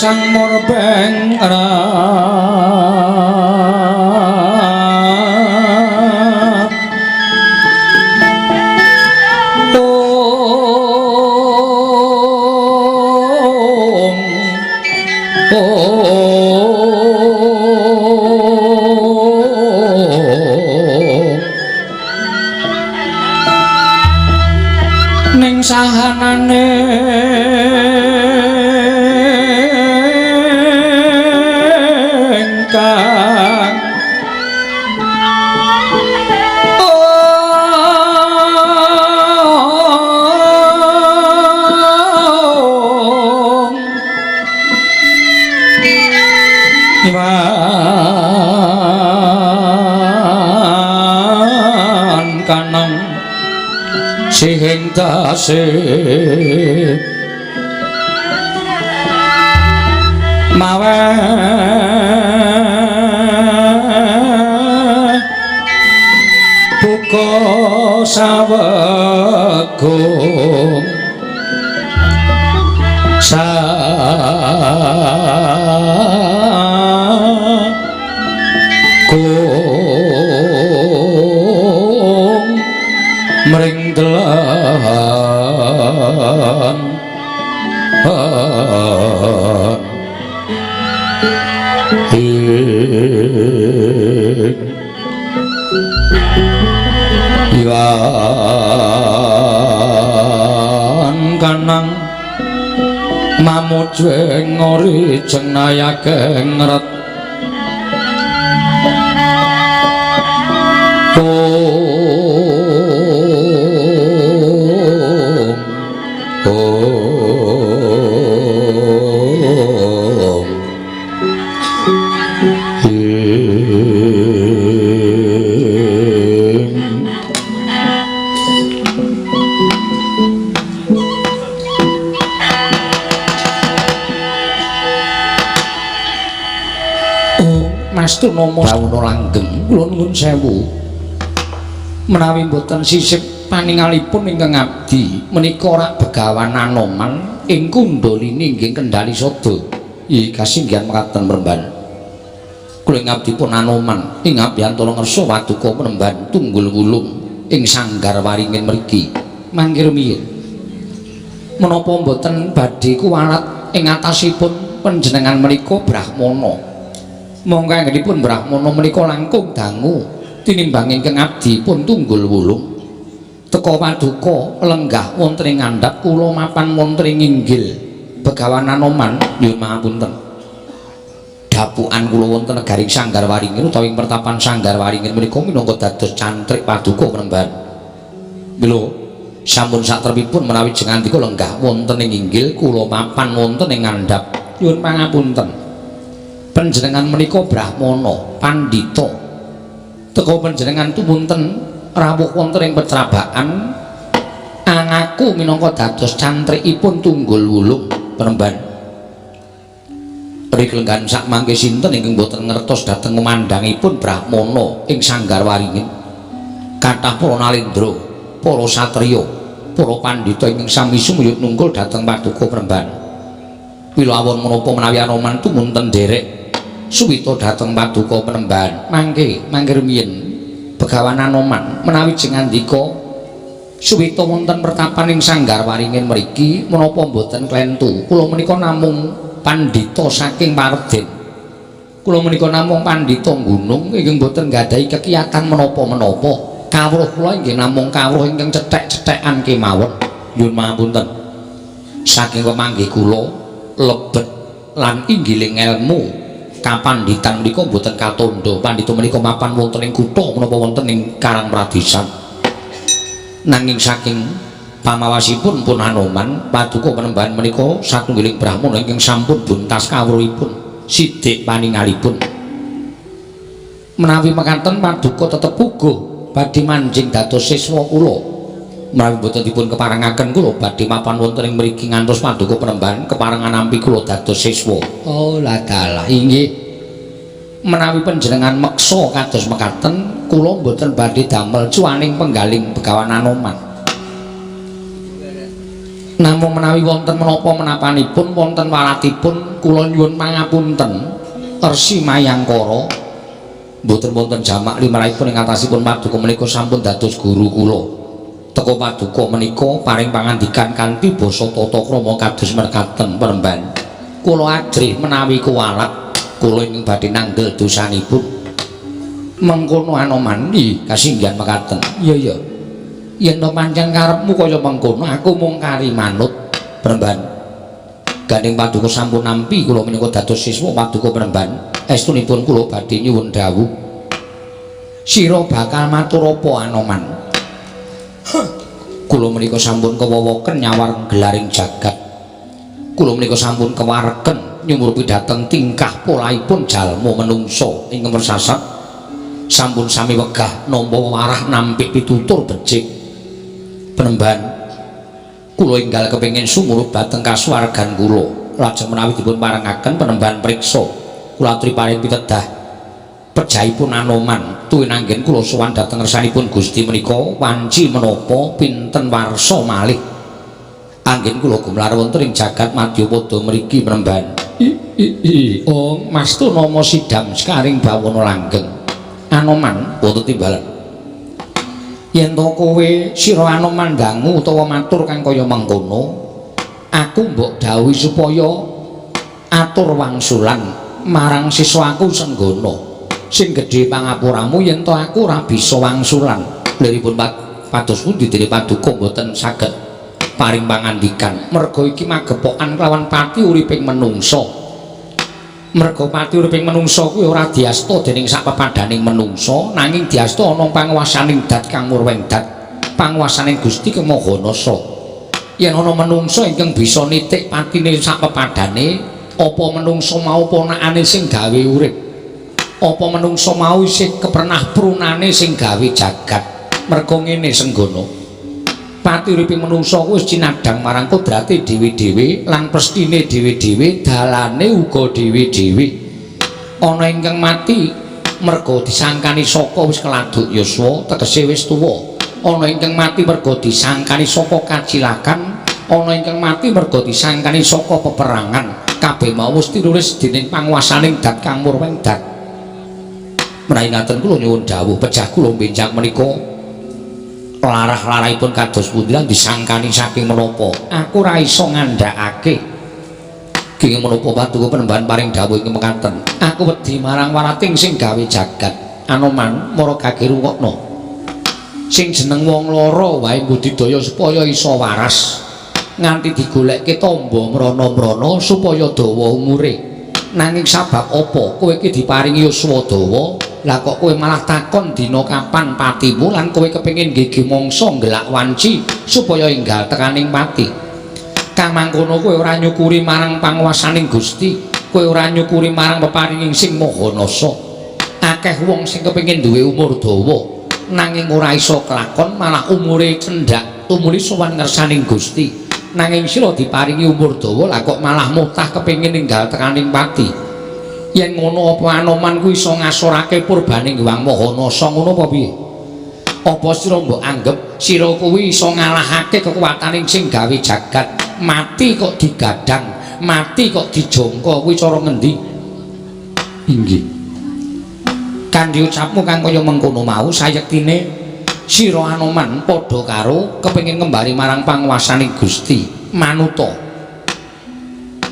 sang murbeng ning sahanane kang iman kanang sing tasih mawe buka sawegung mring telan Iwan kanang mamujwe ngori jenayake ngret Mastu nomo Bawuna langgeng kula nuwun sewu menawi mboten sisip paningalipun ingkang abdi menika rak Begawan Anoman ing kundalini inggih kendhali sada nggih kasinggihan mekaten Mremban kula ngabdi pun Anoman ing abiyantara ngersa Paduka Mremban Tunggul Wulung ing Sanggar Waringin mriki mangke rumiyin menapa mboten badhe kuwalat ing atasipun panjenengan menika Brahmana monggo anggenipun Brahmana menika langkung dangu tinimbang ingkang abdi pun Tunggul Wulung teka Paduka lenggah wonten ing ngandhap kula mapan wonten ing inggil Begawan Anoman nyuwun pangapunten dapukan kula wonten negaring Sanggar Waringin utawi pertapan Sanggar Waringin menika minangka dados cantrik Paduka Mremban mila sampun satrepipun menawi jengandika lenggah wonten ing inggil kula mapan wonten ing ngandhap nyuwun pangapunten panjenengan menika Brahmana pandhita teka panjenengan tumunten rawuh wonten ing petrabakan angaku minangka dados cantrikipun Tunggul Wulung Mremban rikenggan sak mangke sinten ingkang boten ngertos dhateng kumandhangipun Brahmana ing Sanggar Waringin kathah para nalendra para satriya para pandhita ingkang sami sumuyut nungkul dhateng Paduka Mremban wilawon menapa menawi Anoman tumunten derek suwita dhateng Paduka Mremban mangke rumiyin Begawan Anoman menawi jengandika suwita wonten pertapan ing Sanggar Waringin mriki menapa mboten klentu kula menika namung pandhita saking Paredèn kula menika namung pandhita gunung ingkang mboten nggadahi kekiyatan menapa-menapa kawruh kula inggih namung kawruh ingkang cethek-cethekan kemawon nyuwun pangapunten saking pemanggih kula lebet lan inggiling ilmu kapandhitan menika mboten katandha pandhita menika mapan wonten ing kutha menapa wonten ing Karang Pradesan nanging saking pamawasipun pun Anoman Paduka Mremban menika satunggiling Brahmana ingkang sampun buntas kawruhipun sithik paningalipun menawi mekaten Paduka tetep puguh badhe manjing dados siswa kula menawi boten dipun keparengaken kula badhe mapan wonten ing mriki ngantos Paduka Mremban keparengan nampi kula dados siswa oh ladalah inggih menawi panjenengan meksa kados mekaten kula boten badhe damel cuaning penggaling Begawan Anoman Namung menawi wonten menapa menapanipun wonten walatipun kula nyuwun pangapunten Resi Mayangkara mboten wonten jamak limrahipun ing atasipun paduka menika sampun dados guru kula. Teka paduka menika paring pangandikan kanthi basa tata krama kados mekaten Peremban. Kula ajrih menawi kuwalat kula ing badhe nanggel dosanipun. Mengkono Anoman nggih kasinggihan mekaten. Iya. Yen to pancen karepmu kaya mengkono aku mung kari manut Peremban. Gandeng paduka sampun nampi kula menika dados siswa paduka Peremban. Estunipun kula badhe nyuwun dawuh. Sira bakal matur apa Anoman? Kula menika sampun kewawaken nyawar gelaring jagat. Kula menika sampun kewareken nyumurupi dhateng tingkah polaipun jalma menungsa ingkang persasat. Sampun sami wegah nampa warah nampik pitutur becik. Penemban kula enggal kepengin sumurup dhateng kasuwargan kula lajeng menawi dipun parengaken penemban priksa kula aturi paring pitedah pejahipun Anoman tuwin anggen kula sowan dhateng ngersanipun Gusti menika wanci menapa pinten warsa malih anggen kula gumlar wonten ing jagat Madyapada mriki Penemban. Oh mastu nama sidam sekaring bawana langgeng Anoman wonten timbalan. Yen to kowe sira Anoman dangu utawa matur kang kaya mengkono aku mbok dawuhi supaya atur wangsulan marang siswaku Senggana sing gedhe pangapuramu yen to aku ora bisa wangsulan liripun pados pundi dene paduka mboten saged paring pangandikan merga iki magepokan kelawan pati uriping menungsa. Merga pati uriping manungsa kuwi ora diasta dening sak pepadaning manungsa nanging diasta ana panguwasaning dat kang murweng dat panguwasaning Gusti Kang Mahanasa. Yen ana manungsa ingkang bisa nitik patine sak pepadane apa manungsa mau ponakane sing gawe urip apa manungsa mau isih kepernah prunane sing gawe jagat. Merga ngene Senggana pati uriping manungsa wis cinadhang marang kodrate dhewe-dhewe lan prestine dhewe-dhewe dalane uga dhewe-dhewe ana ingkang mati merga disangkani saka wis keladuk yuswa tegese wis tuwa ana ingkang mati merga disangkani saka kacilakan ana ingkang mati merga disangkani saka peperangan kabeh mau wis tinulis dening panguwasaning dat kang murweng dat. Menawi ngaten kula nyuwun dawuh pejah kula benjang menika larah-larahipun kados pundi lan disangkani saking menapa aku ora iso ngandhakake kenging menapa paduka Penemban paring dawuh ing mekaten aku wedi marang warating sing gawe jagat Anoman mara gage rungokno sing jeneng wong lara wae budidaya supaya iso waras nganti digoleki tamba mrana-mrana supaya dawa umure nanging sabab apa kowe iki diparingi yuswa dawa lah kok kowe malah takon dina kapan patimu lan kowe kepengin nggih mangsa ngelak wanci supaya enggal tekaning pati. Kang mangkono kowe ora nyukuri marang panguwasaning Gusti, kowe ora nyukuri marang peparinging sing Mahanasa. Akeh wong sing kepengin duwe umur dawa nanging ora iso kelakon malah umure cendhak tumuli sowan ngersaning Gusti. Nanging sira diparingi umur dawa lah kok malah mutah kepengin enggal tekaning pati. Yen ngono apa Anoman kuwi iso ngasorake purbaning Hyang Mahanasa ngono apa piye? Apa sira mbok anggap sira kuwi iso ngalahake kekuwataning sing gawe jagat? Mati kok digadang, mati kok dijangka kuwi cara ngendi? Inggih. Kanthi ucapmu kang kaya mengkono mau sayektine sira Anoman padha karo kepengin ngembali marang panguwasaning Gusti, manuta.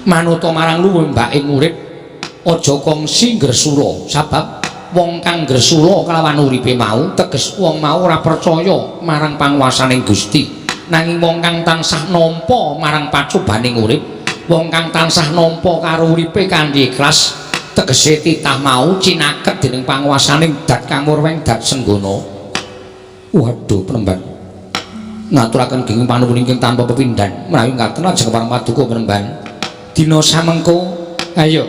Manuta marang luwih mbake urip aja kongsi gresula sabab wong kang gresula kelawan uripe mau teges wong mau ora percaya marang panguwasaning Gusti nanging wong kang tansah nampa marang pacobaning urip wong kang tansah nampa karo uripe kanthi ikhlas tegese titah mau cinaket dening panguwasaning dat kang murweng dat Senggana. Waduh Penemban ngaturaken gunging panuwun ingkang tanpa pepindhan menawi ngaten lajeng parang paduka Penemban dina samengko ayo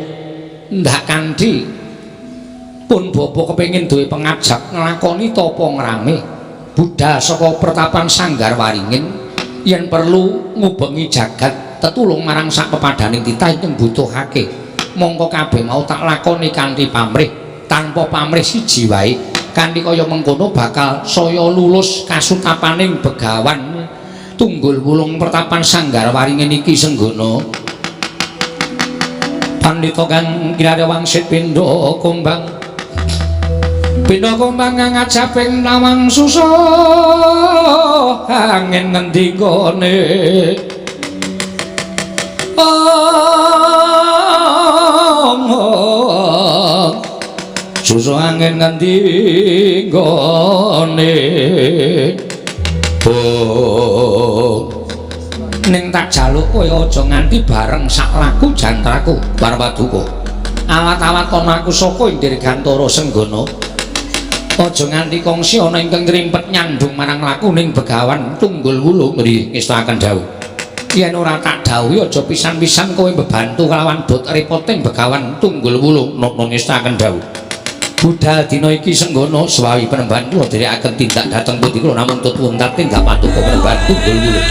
ndak kanthi pun bapa kepengin duwe pengajak nglakoni tapa ngrame budal saka pertapan Sanggar Waringin yen perlu ngubengi jagat tetulung marang sak pepadaning titah ingkang butuhake mongko kabeh mau tak lakoni kanthi pamrih tanpa pamrih siji wae kanthi kaya mengkono bakal saya lulus kasutapaning begawan tunggul wulung pertapan sanggar waringin iki senggono pandhita kang kirane wangsit pindha kumbang ngajaping nawang susah angin ngendikane susah angin ngendikane ning tak jaluk kowe aja nganti bareng sak laku jantraku Parwaduka awat-awat ana aku saka ing Dirgantara Senggana aja nganti kongsi ana ingkang ngrimpet nyandung marang lakuning Begawan Tunggul Wulung mriki ngestaken dawuh yen ora tak dawuhi aja pisan-pisan kowe bebantu kelawan bot repoting Begawan Tunggul Wulung napa ngestaken dawuh budal dina iki Senggana swawi penembahan kula dherekaken tindak dhateng pundi kula namung tutuwun tindak paduka penembahan Tunggul Wulung